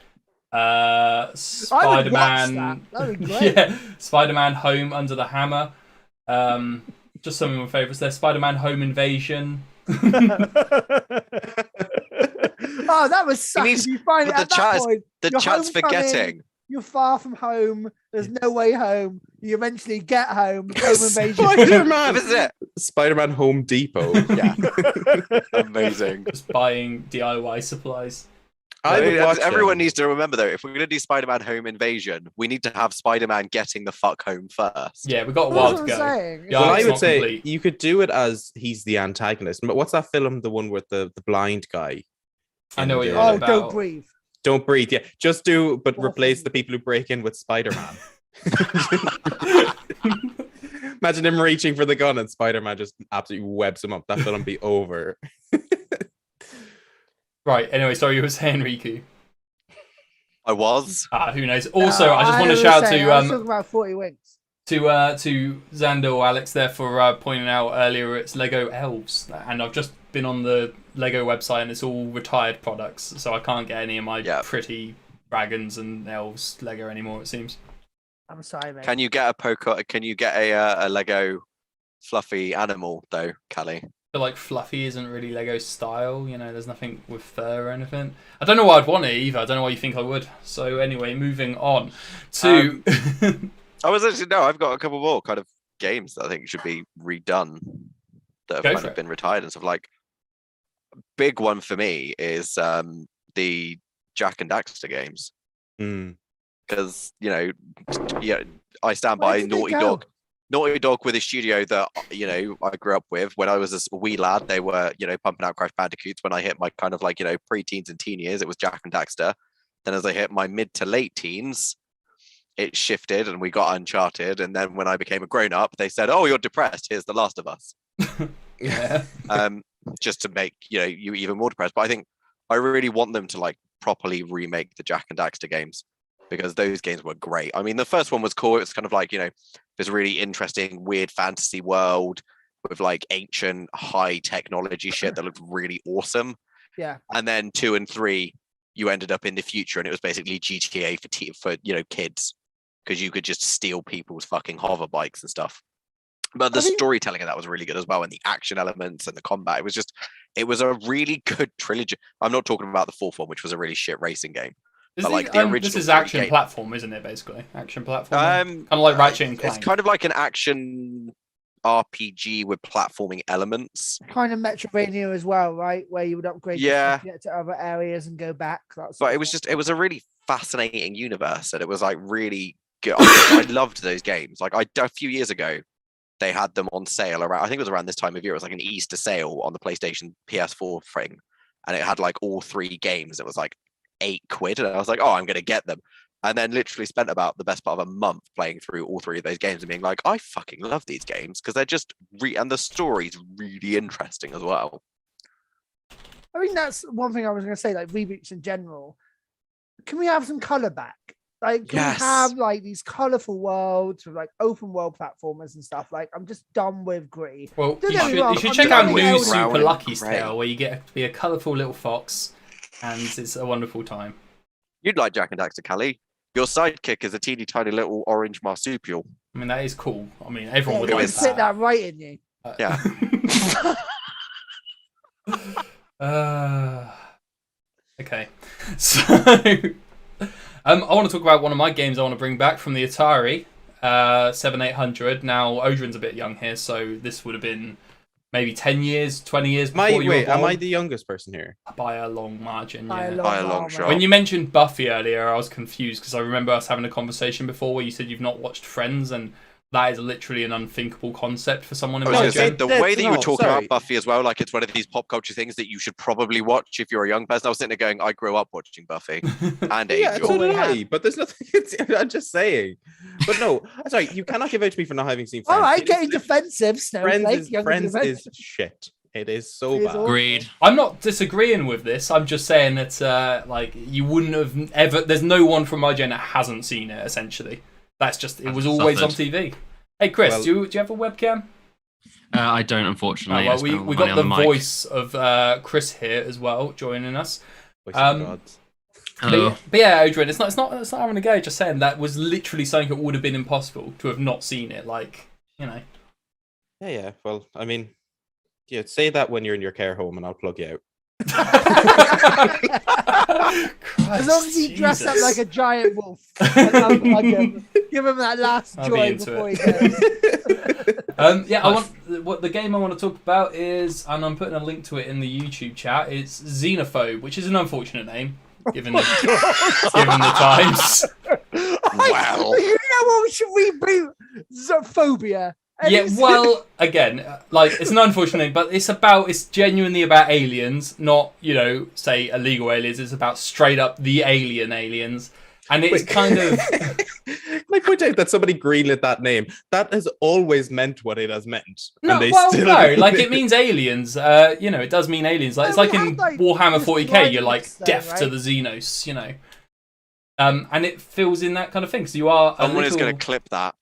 Spider-Man, That'd be great. yeah, Spider-Man Home Under the Hammer, just some of my favorites there. Spider-Man Home Invasion. Oh, that was such. means- You find it but at the that chat is- point. The You're chat's homecoming. forgetting. You're far from home. There's no way home. You eventually get home. Home invasion. Spider-Man! This is it. Spider-Man Home Depot. Yeah. Amazing. Just buying DIY supplies. I would watch everyone them. needs to remember though, if we're gonna do Spider-Man Home Invasion, we need to have Spider-Man getting the fuck home first. Yeah, we've got a That's while what to I'm go. saying. Yeah, Well, it's I would not say complete. you could do it as he's the antagonist. But what's that film? The one with the blind guy. I know what you're in on Oh, about. don't breathe. Don't breathe. Yeah, just do, but Awful. replace the people who break in with Spider-Man. Imagine him reaching for the gun and Spider-Man just absolutely webs him up. That film be over. Right. Anyway, sorry, you were saying Riku. I was. Who knows? Also, I just want to shout I was talking to about 40 winks. to Xander or Alex there for pointing out earlier it's Lego Elves, and I've just been on the Lego website and it's all retired products, so I can't get any of my pretty dragons and elves Lego anymore. It seems. I'm sorry, mate. Can you get a Lego fluffy animal though, Callie? But like fluffy isn't really Lego style, you know. There's nothing with fur or anything. I don't know why I'd want it either. I don't know why you think I would. So anyway, moving on to. I've got a couple more kind of games that I think should be redone that have kind of been retired and stuff. Like, big one for me is the Jack and Daxter games. Because I stand by Naughty Dog. Naughty Dog with a studio that I grew up with when I was a wee lad. They were pumping out Crash Bandicoots. When I hit my kind of pre-teens and teen years, it was Jack and Daxter. Then as I hit my mid to late teens, it shifted and we got Uncharted. And then when I became a grown up, they said, "Oh, you're depressed. Here's The Last of Us." Yeah. Just to make you even more depressed. But I think I really want them to properly remake the Jack and Daxter games, because those games were great. I mean, the first one was cool. It was kind of this really interesting, weird fantasy world with ancient, high technology shit that looked really awesome. Yeah. And then 2 and 3, you ended up in the future, and it was basically GTA for kids, because you could just steal people's fucking hover bikes and stuff. But the storytelling of that was really good as well, and the action elements and the combat. It was a really good trilogy. I'm not talking about the fourth one, which was a really shit racing game. But the original. This is action platform, isn't it? Basically, action platform. Kind of like Ratchet and Clank. It's kind of like an action RPG with platforming elements. Kind of Metroidvania as well, right? Where you would upgrade to get to other areas and go back. But it was a really fascinating universe, and it was really good. I loved those games. A few years ago, they had them on sale around. I think it was around this time of year. It was an Easter sale on the PlayStation PS4 thing, and it had all 3 games. It was £8, and I was oh, I'm gonna get them. And then literally spent about the best part of a month playing through all 3 of those games and being I fucking love these games, because they're just and the story's really interesting as well. I mean, that's one thing I was going to say, reboots in general. Can we have some color back? Can we have these colorful worlds with open world platformers and stuff? I'm just done with gritty. Well, you should check out New Super Lucky's Tale, where you get to be a colorful little fox, and it's a wonderful time. You'd like Jack and Daxter, Callie. Your sidekick is a teeny tiny little orange marsupial. I mean, that is cool. I mean, everyone would like that. Fit that right in you. Yeah. Okay. So, I want to talk about one of my games I want to bring back from the Atari 7800. Now, Odrin's a bit young here, so this would have been maybe 10 years, 20 years before you were born. Am I the youngest person here? By a long margin, By yeah. By a long shot. When you mentioned Buffy earlier, I was confused, because I remember us having a conversation before where you said you've not watched Friends, and that is literally an unthinkable concept for someone in my gen. The way that you were talking about Buffy as well, it's one of these pop culture things that you should probably watch if you're a young person. I was sitting there going, I grew up watching Buffy and Angel. So did I, but there's nothing. I'm just saying. But no, sorry, you cannot give out to me for not having seen Friends. All right, getting defensive. Friends is shit. It is so bad. Agreed. I'm not disagreeing with this. I'm just saying that you wouldn't have ever. There's no one from my gen that hasn't seen it. Essentially, that's just it was always on TV. Hey Chris, do you have a webcam? I don't, unfortunately. We got the voice of Chris here as well, joining us. Hello. But yeah, Odrin, it's not having a go. Just saying that was literally something that would have been impossible to have not seen it. Yeah. Well, I mean, say that when you're in your care home, and I'll plug you out. As long as he dressed up like a giant wolf, give him that last joy before he goes. The game I want to talk about is, and I'm putting a link to it in the YouTube chat. It's Xenophobe, which is an unfortunate name. given the times. Wow. You know what? We should reboot Phobia. Yeah, well, again, like it's an unfortunate name, but it's genuinely about aliens, not say illegal aliens. It's about straight up the aliens, and it's kind of. Can I point out that somebody greenlit that name? That has always meant what it has meant. No, like it means aliens. It does mean aliens. Like it's like in Warhammer 40k, you're like deaf to the Xenos, and it fills in that kind of thing. So you are. Someone is going to clip that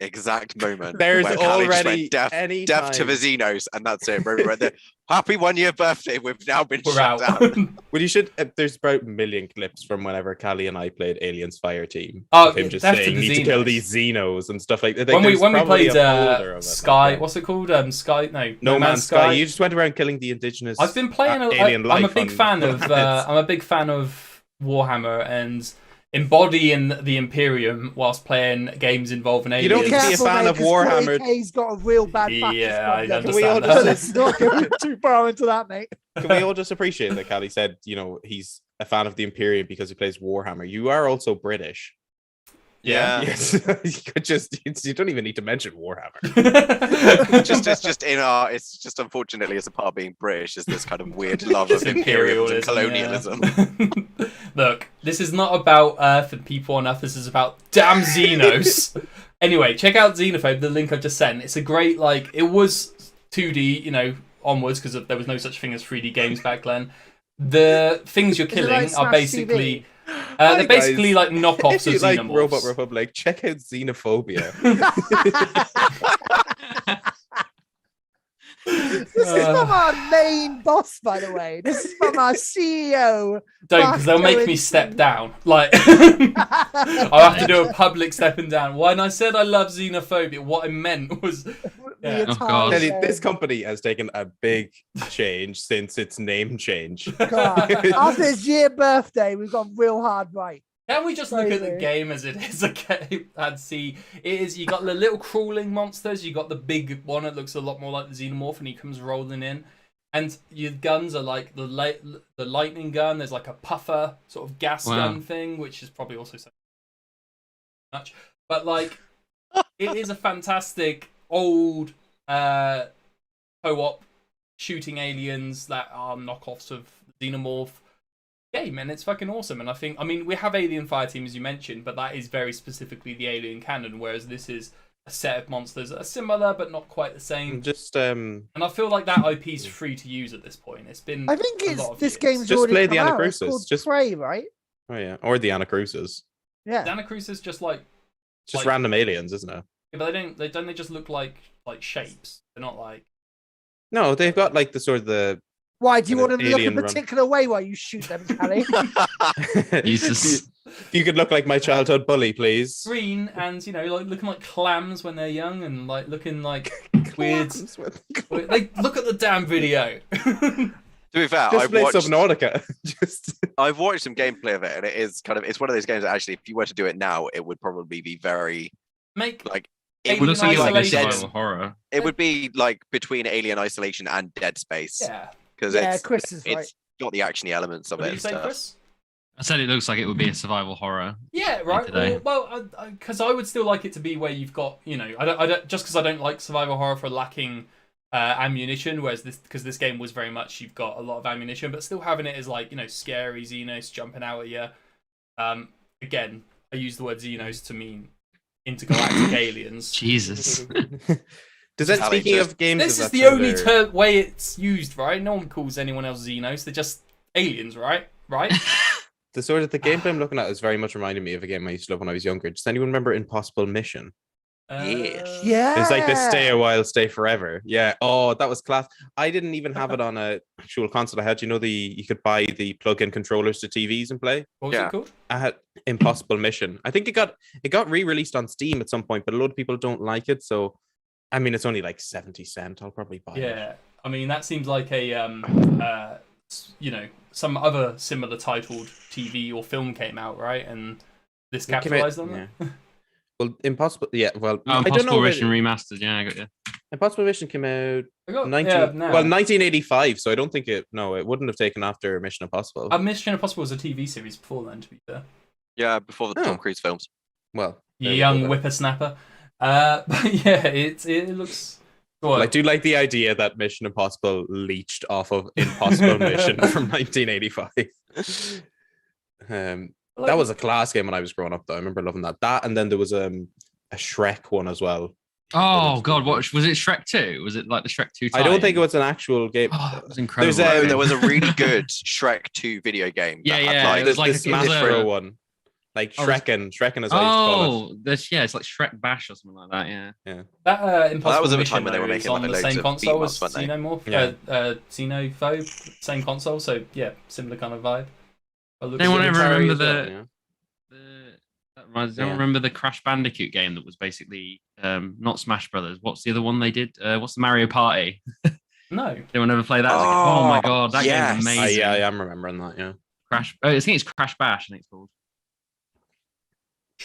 exact moment. There's where Callie just already went deaf to the Xenos, and that's it. Right there. Happy 1 year birthday. We've now been We're shut out. down. Well, you should. There's about a million clips from whenever Callie and I played Aliens Fire Team. Oh, of him just deaf to saying, the "Need to kill Xenos." these Xenos" and stuff like that. when we There's probably played a folder of it, Sky, like, what's it called? Sky? No Man's Sky. You just went around killing the indigenous. I've been playing. alien life. I'm a big fan of. I'm a big fan of Warhammer and embodying the Imperium whilst playing games involving aliens. You don't need to be a fan of Warhammer. He's got a real bad Yeah, I problem. understand So that. let's not go too far into that, mate. Can we all just appreciate that Callie said, he's a fan of the Imperium because he plays Warhammer? You are also British. Yeah. Yes. You don't even need to mention Warhammer. It's just unfortunately as a part of being British is this kind of weird love of imperialism and colonialism. Yeah. Look, this is not about Earth and people on Earth. This is about damn Xenos. Anyway, check out Xenophobe, the link I've just sent. It's a great, it was 2D, onwards, because there was no such thing as 3D games back then. The things you're killing are basically... they're basically like knockoffs of like Xenomorphs. Robot Republic, check out Xenophobia. This is from our main boss, by the way. This is from our CEO. Don't, because they'll make me step down. I'll have to do a public stepping down. When I said I love Xenophobia, what I meant was... Yeah. Oh, God. This company has taken a big change since its name change. God. After his year birthday, we've gone real hard right. Can we just look at the game as it is? Okay, and see, you got the little crawling monsters, you got the big one that looks a lot more like the Xenomorph, and he comes rolling in, and your guns are like the lightning gun. There's like a puffer sort of gas gun thing, which is probably also so much, but it is a fantastic old co-op shooting aliens that are knockoffs of Xenomorph game, and it's fucking awesome. And we have Alien Fireteam, as you mentioned, but that is very specifically the Alien canon, whereas this is a set of monsters that are similar but not quite the same. And I feel like that IP is free to use at this point. It's been I think this game's just already play come the out. It's Anacrusis. called Just Prey, right? Oh yeah, or the Anacrusis. Yeah. The Anacrusis is just just random aliens, isn't it? Yeah, but they just look like shapes. They're not like... No, they've got the sort of the... Why do you want them to look a alien run. particular way while you shoot them, Callie? Jesus. You could look like my childhood bully, please. Green and looking like clams when they're young, and looking like weird. Look at the damn video. To be fair, Just play Subnautica. I've watched some gameplay of it, and it's one of those games that actually, if you were to do it now, it would probably be very It looks like Alien it's like a Isolation. survival horror. It would be between Alien Isolation and Dead Space. Yeah. Because Chris is right. it's got the actiony elements of What it. did you say, and stuff. Chris? I said it looks like it would be a survival horror. Yeah, right. Today. Well, because I would still like it to be where you've got, I don't just because I don't like survival horror for lacking ammunition, whereas because this game was very much you've got a lot of ammunition, but still having it as scary Xenos jumping out at you. Again, I use the word Xenos to mean intergalactic aliens. Jesus. Does that, speaking of games, this is the only way it's used, right? No one calls anyone else Xenos. They're just aliens, right? Right? The gameplay I'm looking at is very much reminding me of a game I used to love when I was younger. Does anyone remember Impossible Mission? Yes. Yeah. It's like the stay a while, stay forever. Yeah. Oh, that was class. I didn't even have it on a actual console. I had, you could buy the plug-in controllers to TVs and play. What was it called? I had Impossible Mission. I think it got re-released on Steam at some point, but a lot of people don't like it. So, it's only 70 cents. I'll probably buy it. Yeah. That seems like a some other similar titled TV or film came out, right? And this capitalized on that. Well, Impossible. Yeah. Well, I don't Impossible know. Mission Remastered. Yeah, I got you. Impossible Mission came out I got, 1985, so I don't think it wouldn't have taken after Mission Impossible. Mission Impossible was a TV series before then, to be fair. Yeah, before the Tom Cruise films. Well, Young whippersnapper. But yeah, it looks. I do like the idea that Mission Impossible leached off of Impossible Mission from 1985. That was a class game when I was growing up, though. I remember loving that. That, and then there was a Shrek one as well. Oh God, what was it? Shrek 2? Was it like the Shrek 2? I don't think it was an actual game. Oh, it was incredible. There was a really good Shrek 2 video game. Yeah, had, it was like a Smash one. Like Shrekken as I used to call it. It's like Shrek Bash or something like that. Yeah. That Impossible that was at the Mission, time when they were making on like the loads same of console as beat-em-ups, weren't Xenophobe, same console. So yeah, similar kind of vibe. Anyone ever remember remember the Crash Bandicoot game that was basically not Smash Brothers? What's the other one they did? What's the Mario Party? No. Anyone ever play that? Oh my God, that game is amazing. Yeah, I am remembering that. Yeah. I think it's Crash Bash. I think it's called.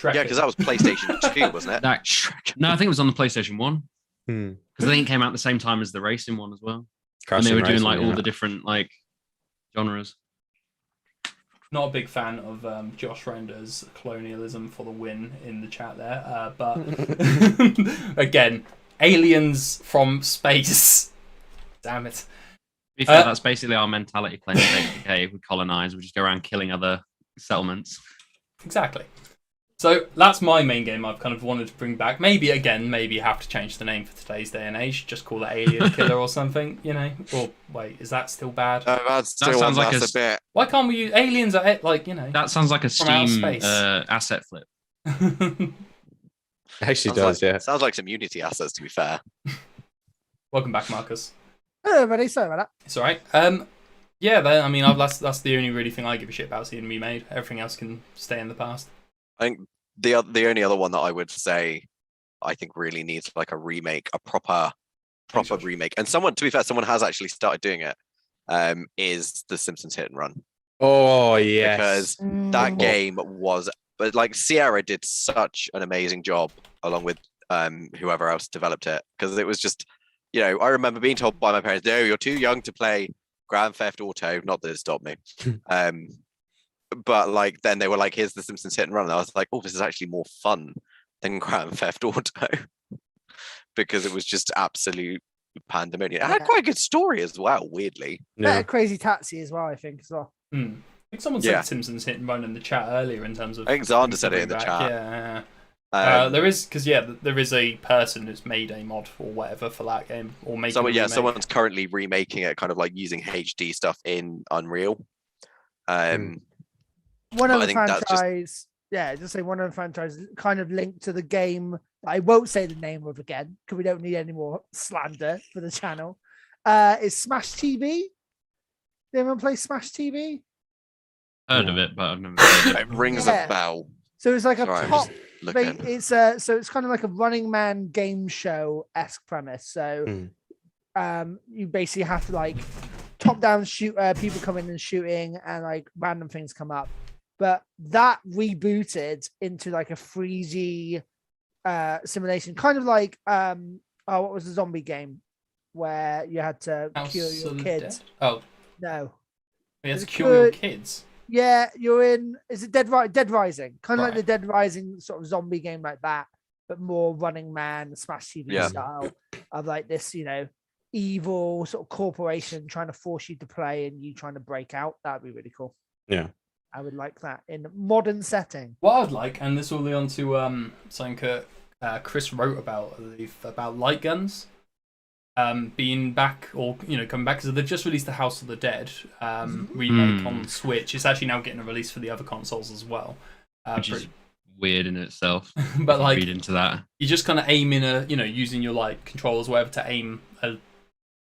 Yeah, because that was PlayStation 2, wasn't it? No, I think it was on the PlayStation 1. Because I think it came out at the same time as the racing one as well. Crash and they were doing Racing, like all the different like genres. Not a big fan of Josh Render's colonialism for the win in the chat there, but again, aliens from space. Damn it. To be fair, that's basically our mentality playing okay, if we colonize, we just go around killing other settlements. Exactly. So that's my main game I've kind of wanted to bring back. Maybe you have to change the name for today's day and age. Just call it Alien Killer or something, you know? Or wait, is that still bad? That sounds like a bit. Why can't we use aliens at like, you know? That sounds like a Steam asset flip. Actually does, yeah. Sounds like some Unity assets, to be fair. Welcome back, Marcus. Hello, everybody. Sorry about that. It's all right. Yeah, that's the only really thing I give a shit about seeing remade. Everything else can stay in the past. I think the only other one that I would say I think really needs like a remake, a proper remake, and someone has actually started doing it. Is the Simpsons Hit and Run? Oh yes, because that game was, but like Sierra did such an amazing job along with whoever else developed it, because it was just, you know, I remember being told by my parents, "No, you're too young to play Grand Theft Auto." Not that it stopped me. But like then they were like, "Here's the Simpsons Hit and Run," and I was like, "Oh, this is actually more fun than Grand Theft Auto," because it was just absolute pandemonium. It had quite a good story as well, weirdly. Better Crazy Taxi as well, I think, as well. I think someone said Simpsons Hit and Run in the chat earlier in terms of. I think Xander said it in the chat. Yeah. There is a person who's made a mod or whatever for that game, or making. Someone's currently remaking it, kind of like using HD stuff in Unreal. One of the franchise, one of the franchises kind of linked to the game. I won't say the name of again because we don't need any more slander for the channel. Is Smash TV? Did anyone play Smash TV? Heard of it, but I've never played it. It rings a bell. So it's like it's kind of like a Running Man game show-esque premise. So you basically have to like top down shoot, people come in and shooting, and like random things come up. But that rebooted into like a 3D simulation, kind of like what was the zombie game where you had to cure your kids? Oh no, you had to cure your kids. Yeah, you're in. Is it Dead Rising? Kind of like the Dead Rising sort of zombie game like that, but more Running Man, Smash TV style of like this, you know, evil sort of corporation trying to force you to play and you trying to break out. That'd be really cool. Yeah. I would like that in a modern setting. What I'd like, and this will lead on to something Chris wrote about light guns being back, or you know, coming back, because they've just released the House of the Dead remake on Switch. It's actually now getting a release for the other consoles as well, which is weird in itself. But like, read into that, you just kind of aim in using your like controllers, whatever, to aim a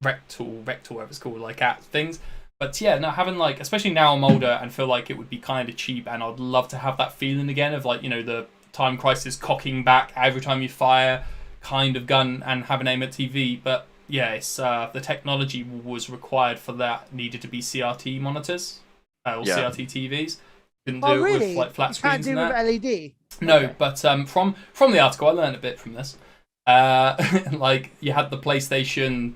rectal, whatever it's called, like at things. But yeah, no, having like, especially now I'm older and feel like it would be kind of cheap, and I'd love to have that feeling again of like, you know, the Time Crisis cocking back every time you fire kind of gun and have an aim at TV. But yeah, it's the technology was required for that needed to be CRT monitors or CRT TVs. Couldn't do it with like flat screens. Can't do it with LED. No, okay. But from the article, I learned a bit from this. Like you had the PlayStation,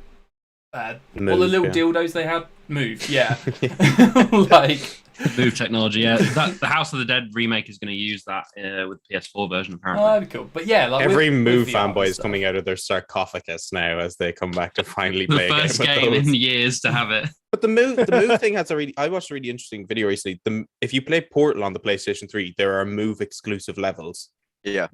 all the Move, little yeah. dildos they had. Move, yeah. Yeah. Like Move technology. Yeah, the House of the Dead remake is going to use that with the PS4 version apparently. oh, that'd be cool. But yeah, like Every with Move VR and fanboy is stuff. coming out of their sarcophagus now as they come back to finally The play first a game, game with those. in years to have it. But the move thing has I watched a really interesting video recently. If you play Portal on the PlayStation 3, there are Move exclusive levels. Yeah.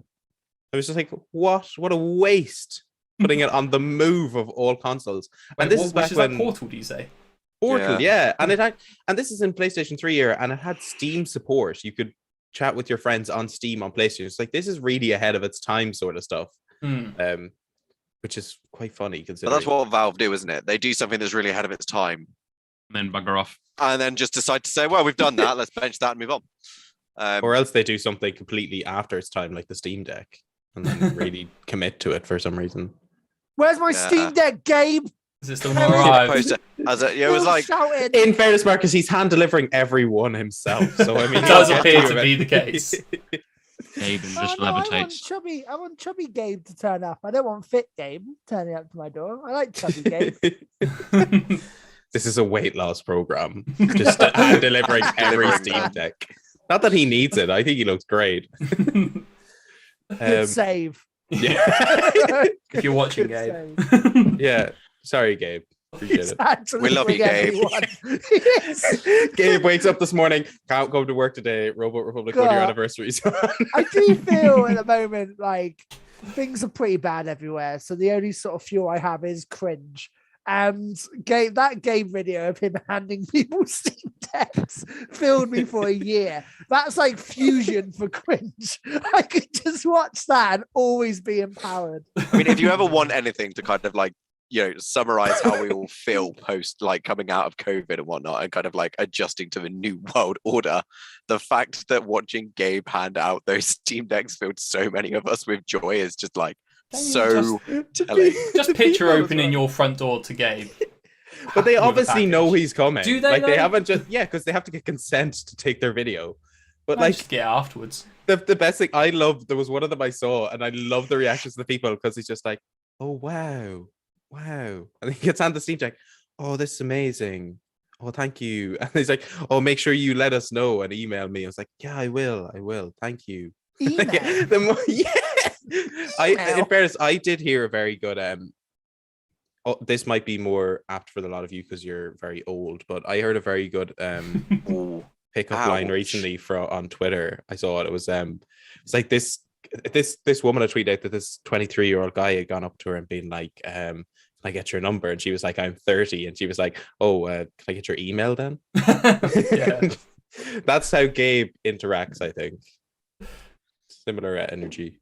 I was just like, what? What a waste! Putting it on the Move of all consoles. Wait, And this what, is back which is when that Portal? Do you say? Portal, yeah. And and this is in PlayStation 3 era, and it had Steam support. You could chat with your friends on Steam on PlayStation. It's like this is really ahead of its time, sort of stuff. Which is quite funny But considering. that's what Valve do, isn't it? They do something that's really ahead of its time, And then bugger off. and then just decide to say, "Well, we've done that. Let's bench that and move on." Or else they do something completely after its time, like the Steam Deck, and then really commit to it for some reason. Where's my Yeah. Steam Deck, Gabe? Is it still How not is it arrived? Poster as it was like shouting. In fairness, Marcus, he's hand delivering every one himself. So I mean, It does he'll appear get to be the case. Gabe and just no, levitates. I want chubby Gabe to turn up. I don't want fit Gabe turning up to my door. I like chubby Gabe. This is a weight loss program. Just hand delivering every Steam Deck. Not that he needs it. I think he looks great. Good save. Yeah. If you're watching, Good Gabe. save. Yeah. Sorry, Gabe. Appreciate He's it. actually We love you, bring Gabe. everyone. Yes. Gabe wakes up this morning, can't go to work today. Robot Republic 1 year God. anniversary. I do feel at the moment like things are pretty bad everywhere. So the only sort of fuel I have is cringe. And that game video of him handing people Steam Decks filled me for a year. That's like fusion for cringe. I could just watch that and always be empowered. I mean, if you ever want anything to kind of like, summarize how we all feel post like coming out of COVID and whatnot and kind of like adjusting to the new world order, the fact that watching Gabe hand out those Steam Decks filled so many of us with joy is just like so telling. Just picture opening your front door to Gabe. But they with a obviously know package. he's coming. Do they Like they though? haven't just because they have to get consent to take their video. But Like, like just get it afterwards. the best thing I love, there was one of them I saw, and I love the reactions of the people because he's just like, "Oh wow, wow," and he gets on the Steam Deck. "Oh, this is amazing. Oh, thank you." And he's like, "Oh, make sure you let us know and email me." I was like, "Yeah, I will. Thank you." Email. Yeah. In fairness, I did hear a very good. This might be more apt for a lot of you because you're very old, but I heard a very good pickup line Ouch. recently on Twitter. I saw it. It was it's like this woman had tweeted out that this 23-year-old guy had gone up to her and been like, "Can I get your number?" And she was like, "I'm 30," and she was like, "Oh, can I get your email then?" Yeah. That's how Gabe interacts. I think similar energy.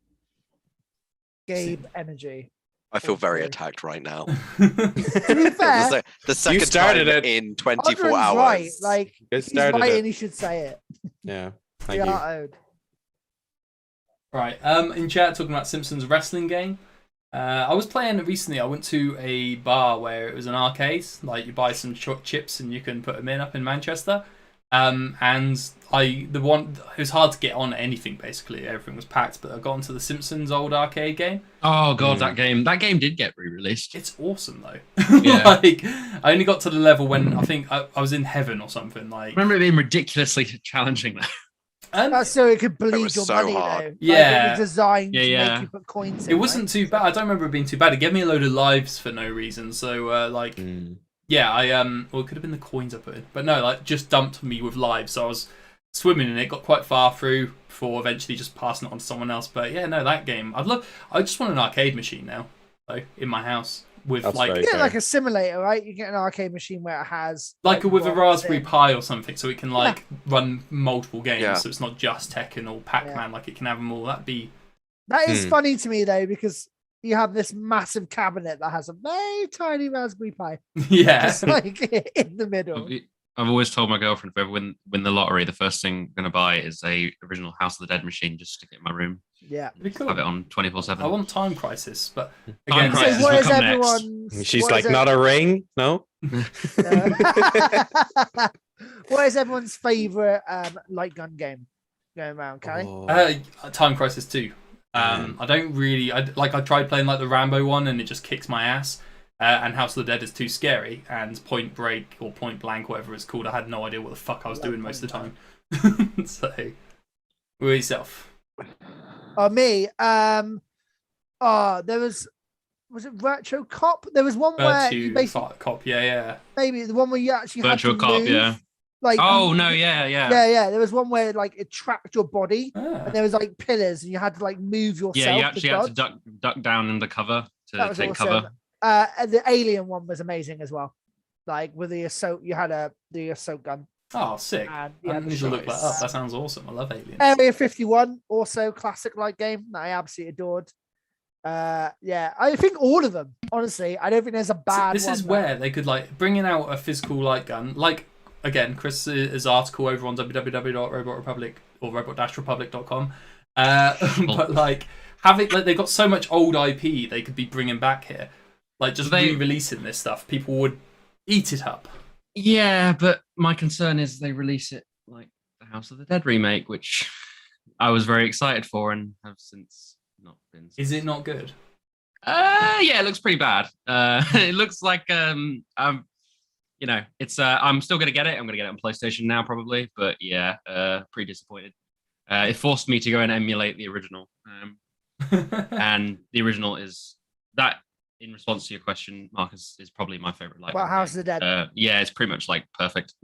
Gabe energy. I feel very Okay. attacked right now. To be fair, The second started time it. in 24 Adrian's hours. right. Like You he's started right it. and he should say it. Yeah. We Thank you. are owed. Right. In chat talking about Simpsons wrestling game. I was playing it recently. I went to a bar where it was an arcade. Like you buy some chips and you can put them in up in Manchester. And it was hard to get on anything basically. Everything was packed. But I got onto the Simpsons old arcade game. Oh god, that game did get re-released. It's awesome though. Yeah. Like I only got to the level when I think I was in heaven or something. Like I remember it being ridiculously challenging though. That's so it could bleed was your so money hard. though. Like, Yeah. it was designed to Yeah. make you put coins in. it wasn't too bad. I don't remember it being too bad. It gave me a load of lives for no reason. So yeah, well, it could have been the coins I put in, but no, like just dumped me with lives. So I was swimming in it, got quite far through before eventually just passing it on to someone else. But yeah, no, that game, I just want an arcade machine now, though, in my house with That's like very You get fair. like a simulator, right? You get an arcade machine where it has with a what Raspberry in. Pi or something, so it can like run multiple games. Yeah. So it's not just Tekken or Pac-Man. Like it can have them all. That'd be That is funny to me though, because you have this massive cabinet that has a very tiny Raspberry Pi, yeah. just like in the middle. I've always told my girlfriend if I ever win the lottery, the first thing I'm gonna buy is a original House of the Dead machine, just stick it in my room, Yeah. It'd be cool. have it on 24/7. I want Time Crisis, but Time again, Crisis So what will is come next. everyone's? She's what like, is "Not a ring, no." what is everyone's favorite light gun game going around, Callie? Oh. Time Crisis 2. I don't really. I tried playing like the Rambo one, and it just kicks my ass. And House of the Dead is too scary. And Point Break or Point Blank, whatever it's called, I had no idea what the fuck I was doing most of the time. So, what about yourself? Me. There was it Retro Cop? There was one where you basically Cop, yeah. maybe the one where you actually Virtual had to Cop, move. yeah. Like, yeah. There was one where like it tracked your body, Ah. and there was like pillars, and you had to like move yourself. Yeah, you actually had to dodge. duck down under cover to take cover. And the Alien one was amazing as well. Like with the assault, you had the assault gun. Oh, sick! And I need to look that up. That sounds awesome. I love Aliens. Area 51, also classic like game that I absolutely adored. Yeah, I think all of them. Honestly, I don't think there's a bad. This is where they could like bringing out a physical light gun. Like again, Chris's article over on www.robotrepublic or robot-republic.com. But like having like they've got so much old IP they could be bringing back here. Like just re-releasing this stuff, people would eat it up. Yeah, but my concern is they release it like the House of the Dead remake, which I was very excited for and have since not been. Is it not good? Yeah, it looks pretty bad. It looks like it's I'm still gonna get it. I'm gonna get it on PlayStation now probably, but yeah, pretty disappointed. It forced me to go and emulate the original, and the original is that. In response to your question, Marcus is probably my favorite. Like, House of the Dead. Yeah, it's pretty much like perfect.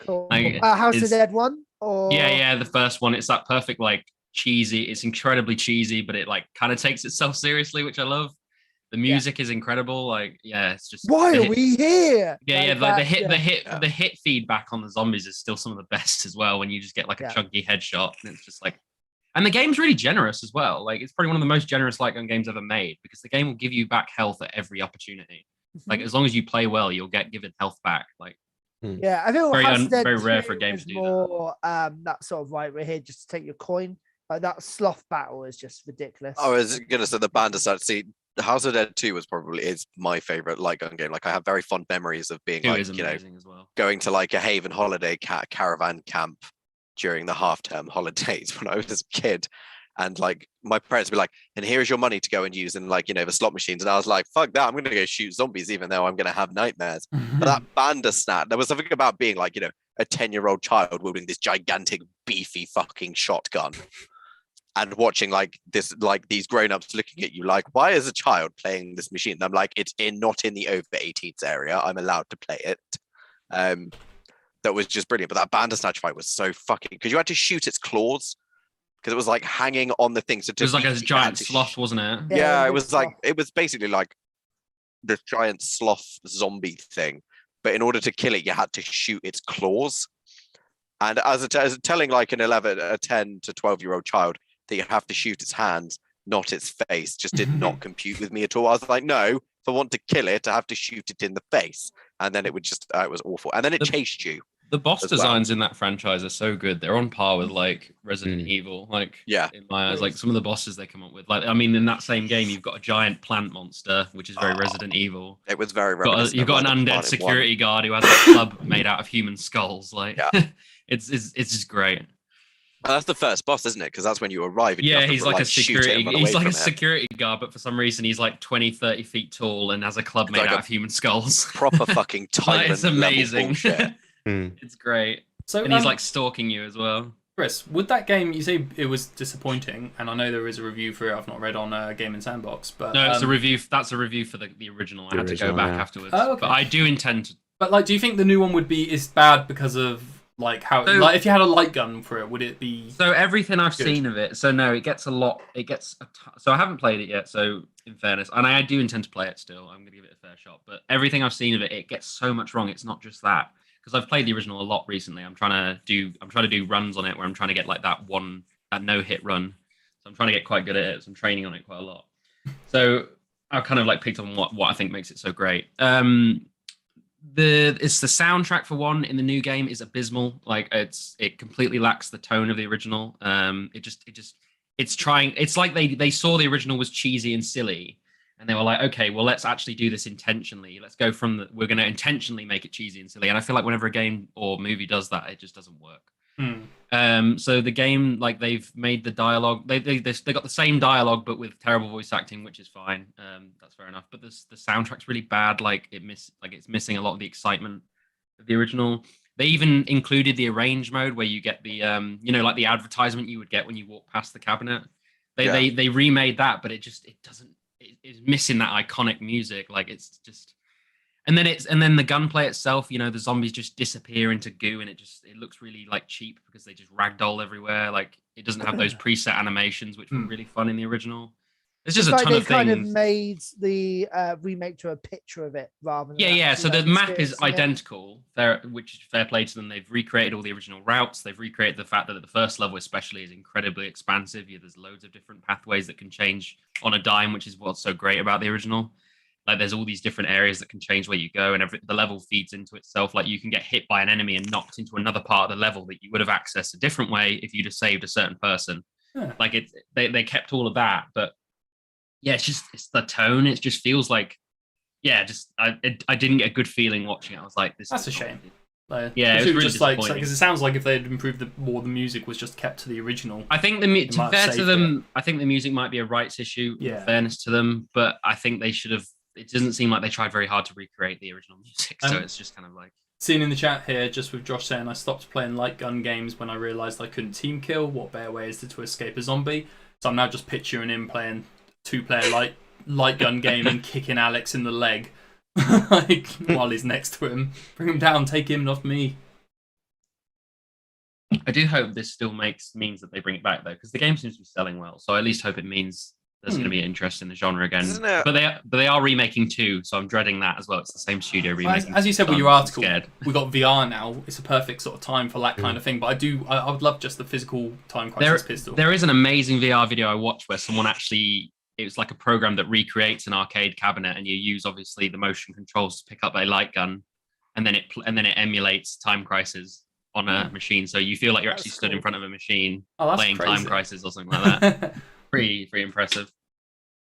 Cool. Like, House of the Dead one, or yeah, the first one. It's that perfect, like cheesy. It's incredibly cheesy, but it like kind of takes itself seriously, which I love. The music is incredible. Like, yeah, it's just why are we here? Yeah, like the hit feedback on the zombies is still some of the best as well. When you just get like a chunky headshot, and it's just like. And the game's really generous as well. Like it's probably one of the most generous light gun games ever made because the game will give you back health at every opportunity. Like as long as you play well, you'll get given health back. Like yeah, I feel very rare for a game to do more, that sort of right. We're here just to take your coin. Like that sloth battle is just ridiculous. I was gonna say the Bandersnatch. See, House of Dead 2 is my favorite light gun game. Like I have very fond memories of being like as well. Going to like a Haven holiday caravan camp during the half-term holidays when I was a kid, and like my parents would be like, and here's your money to go and use in like the slot machines, and I was like, fuck that, I'm gonna go shoot zombies even though I'm gonna have nightmares. But that Bandersnatch, there was something about being like a 10-year-old child wielding this gigantic beefy fucking shotgun and watching like these grown-ups looking at you like, why is a child playing this machine? And I'm like, it's not in the over 18s area, I'm allowed to play it. That was just brilliant. But that Bandersnatch fight was so fucking because you had to shoot its claws because it was like hanging on the thing. So it was like a giant sloth, wasn't it? Yeah, it was like it was basically like this giant sloth zombie thing. But in order to kill it, you had to shoot its claws. And as telling like a 10 to 12-year-old child that you have to shoot its hands, not its face, just did not compute with me at all. I was like, no, if I want to kill it, I have to shoot it in the face. And then it would just, it was awful. And then it chased you. The boss designs in that franchise are so good. They're on par with like Resident Evil. Like, in my eyes, like some of the bosses they come up with. Like, I mean, in that same game, you've got a giant plant monster, which is very Resident Evil. It was very. You've got an undead security guard who has a club made out of human skulls. Like, it's just great. And that's the first boss, isn't it? Because that's when you arrive. And he's like a security. He's like a security guard, but for some reason he's like 20, 30 feet tall and has a club made out of human skulls. Proper fucking Thailand. It's amazing. It's great. So and he's like stalking you as well. Chris, would that game, you say it was disappointing, and I know there is a review for it. I've not read on Game & Sandbox, but no, it's a review. That's a review for the original. I had to go back afterwards. Oh, okay. But I do intend to. But like, do you think the new one would be bad because of like how like if you had a light gun for it, would it be? So everything I've seen of it. So no, it gets a lot. So I haven't played it yet. So in fairness, and I do intend to play it still. I'm going to give it a fair shot. But everything I've seen of it, it gets so much wrong. It's not just that. Because I've played the original a lot recently. I'm trying to do runs on it where I'm trying to get like that no-hit run. So I'm trying to get quite good at it. So I'm training on it quite a lot. So I've kind of like picked on what I think makes it so great. It's the soundtrack for one in the new game is abysmal. Like it completely lacks the tone of the original. It's like they saw the original was cheesy and silly. And they were like, okay, well, let's actually do this intentionally. Let's go we're going to intentionally make it cheesy and silly. And I feel like whenever a game or movie does that, it just doesn't work. So the game, like they've made the dialogue, they got the same dialogue but with terrible voice acting, which is fine. That's fair enough. But the soundtrack's really bad. It's missing a lot of the excitement of the original. They even included the arrange mode where you get the like the advertisement you would get when you walk past the cabinet. They remade that, but it doesn't. It's missing that iconic music. Like it's just. And then the gunplay itself, the zombies just disappear into goo, and it looks really like cheap because they just ragdoll everywhere. Like it doesn't have those preset animations, which were really fun in the original. There's just a ton of things. They kind of made the remake to a picture of it rather than yeah. So the map is identical, which is fair play to them. They've recreated all the original routes. They've recreated the fact that the first level, especially, is incredibly expansive. There's loads of different pathways that can change on a dime, which is what's so great about the original. Like there's all these different areas that can change where you go, and the level feeds into itself. Like you can get hit by an enemy and knocked into another part of the level that you would have accessed a different way if you'd have saved a certain person. Yeah. Like they kept all of that, but yeah, it's the tone. It just feels like, I didn't get a good feeling watching it. I was like, that's a shame. Like, yeah, it was really just like because it sounds like if they had improved the music was just kept to the original. I think to be fair to them, I think the music might be a rights issue. Yeah. In fairness to them, but I think they should have. It doesn't seem like they tried very hard to recreate the original music, so it's just kind of like. Seen in the chat here, just with Josh saying, I stopped playing light gun games when I realised I couldn't team kill. What better way is to escape a zombie? So I'm now just picturing him playing 2-player light gun game and kicking Alex in the leg, like while he's next to him. Bring him down, take him, not me. I do hope this still means that they bring it back though, because the game seems to be selling well. So I at least hope it means there's going to be interest in the genre again. But they are remaking 2, so I'm dreading that as well. It's the same studio remaking. As you said with your article, we got VR now. It's a perfect sort of time for that kind of thing. But I would love just the physical Time Crisis pistol. There is an amazing VR video I watched where someone actually, it was like a program that recreates an arcade cabinet, and you use obviously the motion controls to pick up a light gun, and then it emulates Time Crisis on a machine. So you feel like you're actually stood in front of a machine playing crazy. Time Crisis or something like that. Pretty impressive.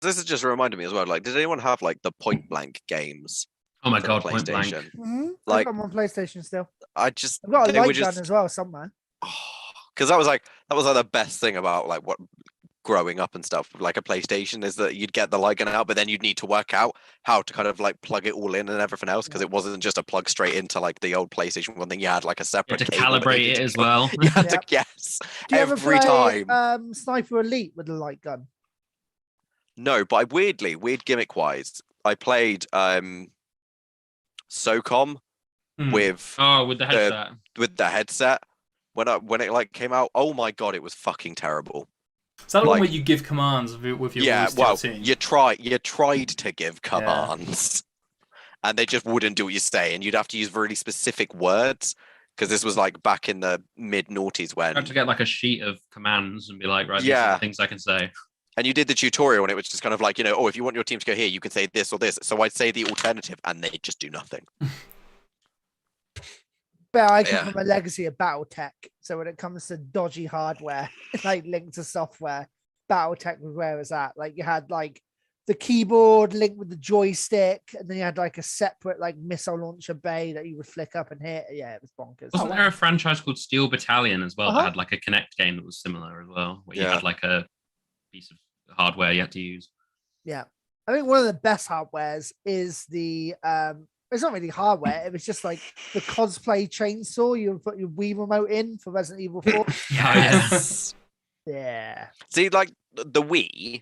This has just reminded me as well. Like, did anyone have like the Point Blank games? Oh my god, Point Blank! Like, I'm on PlayStation still. I've got a light gun as well, somewhere. Because that was like the best thing about like what growing up and stuff. Like a PlayStation is that you'd get the light gun out, but then you'd need to work out how to kind of like plug it all in and everything else, because it wasn't just a plug straight into like the old PlayStation one thing. You had like a separate. You had to calibrate it as well. You had to guess every time. Sniper Elite with the light gun. No, but weird gimmick wise, I played SOCOM with the headset. With the headset when it like came out. Oh my god, it was fucking terrible. Is that the one where you give commands with your team? You tried to give commands, and they just wouldn't do what you say, and you'd have to use really specific words. Because this was like back in the mid-noughties when I had to get like a sheet of commands and be like, right, these are the things I can say. And you did the tutorial, and it was just kind of like, if you want your team to go here, you can say this or this. So I'd say the alternative, and they just do nothing. But I come from a legacy of BattleTech, so when it comes to dodgy hardware, like linked to software, BattleTech was where it was at. Like you had like the keyboard linked with the joystick, and then you had like a separate like missile launcher bay that you would flick up and hit. Yeah, it was bonkers. Wasn't there a franchise called Steel Battalion as well that had like a Kinect game that was similar as well, where you had like a piece of hardware you had to use? Yeah, I think one of the best hardwares is the it's not really hardware, it was just like the cosplay chainsaw you would put your Wii remote in for Resident Evil 4. Yes. Yeah. See, like the Wii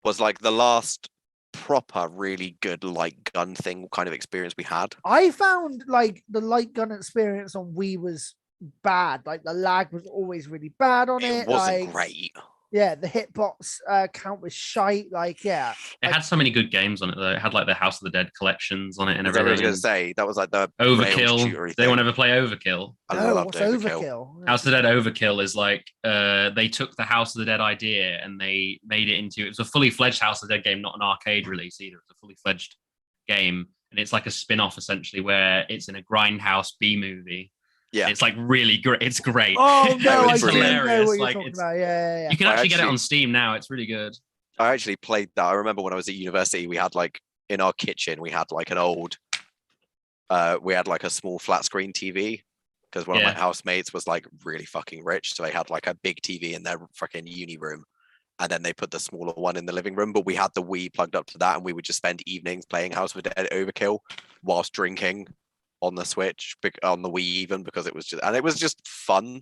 was like the last proper really good light gun thing kind of experience we had. I found like the light gun experience on Wii was bad. Like the lag was always really bad on it. It wasn't great. Yeah, the hitbox count was shite. Like, it had so many good games on it though. It had like the House of the Dead collections on it and everything. I was going to say that was like the Overkill. Did anyone ever play Overkill? No, what's Overkill? House of the Dead Overkill is like they took the House of the Dead idea and they made it into, it was a fully fledged House of the Dead game, not an arcade release either. It's a fully fledged game, and it's like a spin-off essentially where it's in a grindhouse B movie. Yeah, it's like really great. It's great. Oh no, it's hilarious. Like it's yeah. You can actually get it on Steam now. It's really good. I actually played that. I remember when I was at university, we had like in our kitchen, we had like an old, we had like a small flat screen TV, because one of my housemates was like really fucking rich, so they had like a big TV in their fucking uni room, and then they put the smaller one in the living room. But we had the Wii plugged up to that, and we would just spend evenings playing House of the Dead Overkill whilst drinking on the Switch, on the Wii even, because it was just fun.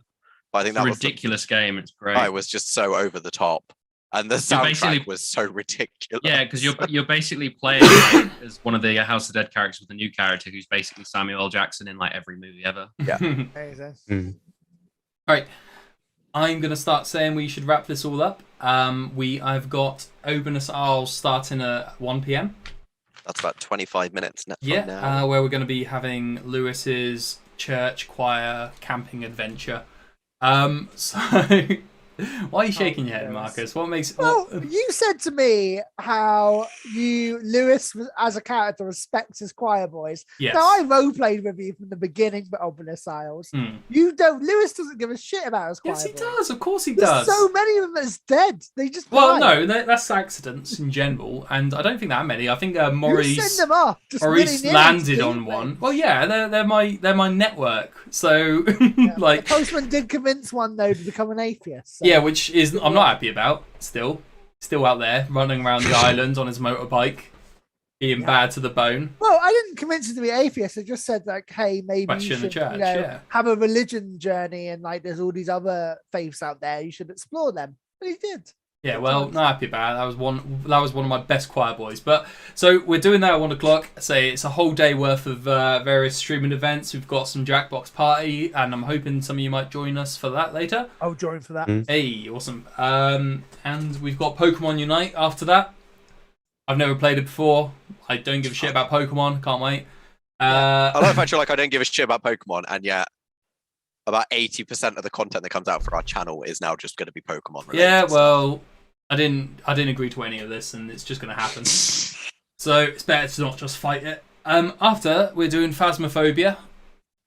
But I think It's that a was ridiculous game. It's great. I was just so over the top, and the soundtrack was so ridiculous. Yeah, because you're basically playing like, as one of the House of Dead characters with a new character who's basically Samuel L. Jackson in like every movie ever. Yeah. Amazing. All right, I'm gonna start saying we should wrap this all up. I've got Obeinous Isles starting at 1 p.m. That's about 25 minutes now. Yeah, where we're going to be having Lewis's church choir camping adventure. So why are you shaking your head, Marcus? What makes? Well, you said to me how Lewis as a character respects his choir boys. Yes. Now I role played with you from the beginning, but Obeinous Isles. You don't. Lewis doesn't give a shit about his choir. Yes, he boys. does. Of course, he There's does. so many of them that's dead. They just Well, die. no, that's accidents in general, and I don't think that many. I think You Maurice send them off. Just Maurice willy-nilly landed to on keep one. them. Well, yeah, they're my network. So Yeah. like, The postman did convince one though to become an atheist. So. yeah, which is I'm not happy about. Still out there running around the island on his motorbike, being bad to the bone. Well, I didn't convince him to be atheist. I just said like, hey, maybe Question you the should church, yeah. have a religion journey, and like, there's all these other faiths out there. You should explore them. But he did. Yeah, well, not happy about it. That was one of my best choir boys. But so we're doing that at 1 o'clock. Say it's a whole day worth of various streaming events. We've got some Jackbox party, and I'm hoping some of you might join us for that later. I'll join for that. Hey, awesome. And we've got Pokemon Unite after that. I've never played it before. I don't give a shit about Pokemon. Can't wait. I love the fact I don't give a shit about Pokemon, and yet about 80% of the content that comes out for our channel is now just going to be Pokemon related. Yeah, well, I didn't agree to any of this, and it's just going to happen. So it's better to not just fight it. After we're doing Phasmaphobia,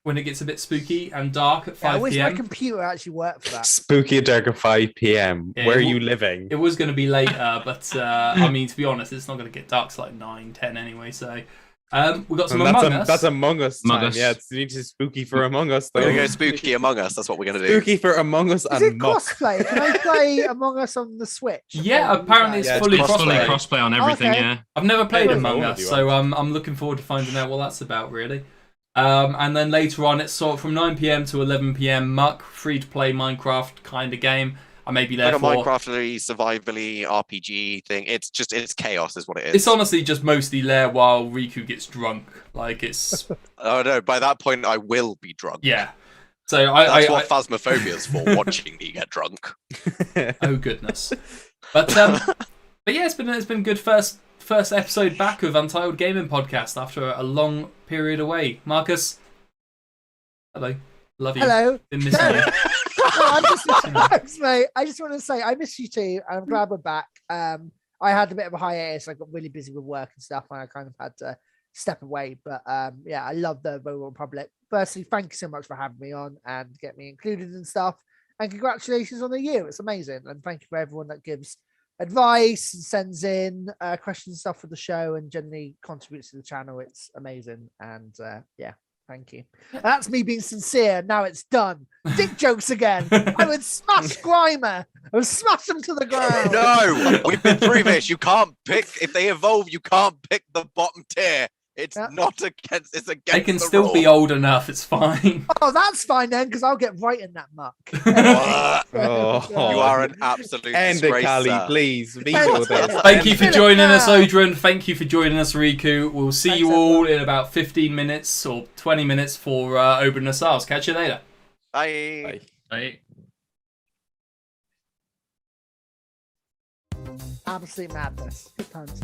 when it gets a bit spooky and dark at 5 I wish p.m. my computer actually worked for that. Spooky and dark at 5 p.m. Yeah, Where are you living? It was going to be later, but I mean, to be honest, it's not going to get dark till like 9, 10 anyway. So we've got some Among Us. That's Among Us time. Among Us. Yeah, it's need to spooky for Among Us. We're Though. going to go spooky Among Us. That's what we're going to do. Spooky for Among Us Is and it Muck. crossplay? Can I play Among Us on the Switch? Yeah, Or you apparently guys? it's Yeah, fully it's Fully crossplay. crossplay on everything. Okay. Yeah. I've never played Yeah, Among if Us, you so want. I'm looking forward to finding out what that's about, really. And then later on, it's sort of from 9 p.m. to 11 p.m. Muck, free-to-play Minecraft kind of game. I may be there Like a for... Minecraft-y, survivally RPG thing. It's chaos is what it is. It's honestly just mostly there while Riku gets drunk. Like, it's... Oh no, by that point I will be drunk. Yeah. So That's what Phasmaphobia's for, watching me get drunk. Oh, goodness. But yeah, it's been a good first episode back of Untitled Gaming Podcast after a long period away. Marcus, hello. Love you. Hello. Been missing you. Thanks, mate. I just want to say I miss you too, and I'm glad we're back. I had a bit of a hiatus. I got really busy with work and stuff, and I kind of had to step away. But yeah, I love the Royal Republic. Firstly, thank you so much for having me on and get me included and stuff. And congratulations on the year. It's amazing. And thank you for everyone that gives advice and sends in questions and stuff for the show and generally contributes to the channel. It's amazing. And yeah, thank you. That's me being sincere. Now it's done. Dick jokes again. I would smash Grimer. I would smash him to the ground. No, we've been through this. You can't pick if they evolve. You can't pick the bottom tier. It's not against. It's against. They can the still rule. be old enough. It's fine. Oh, that's fine then, because I'll get right in that muck. Oh. You are an absolute End it, disgrace, Callie, sir. please. Veto this. Thank you for End it joining us, now. Odrin. Thank you for joining us, Riku. We'll see Thanks, you all everyone. in about 15 minutes or 20 minutes for Obeinous Isles. Catch you later. Bye. Right. Absolute madness. Good times.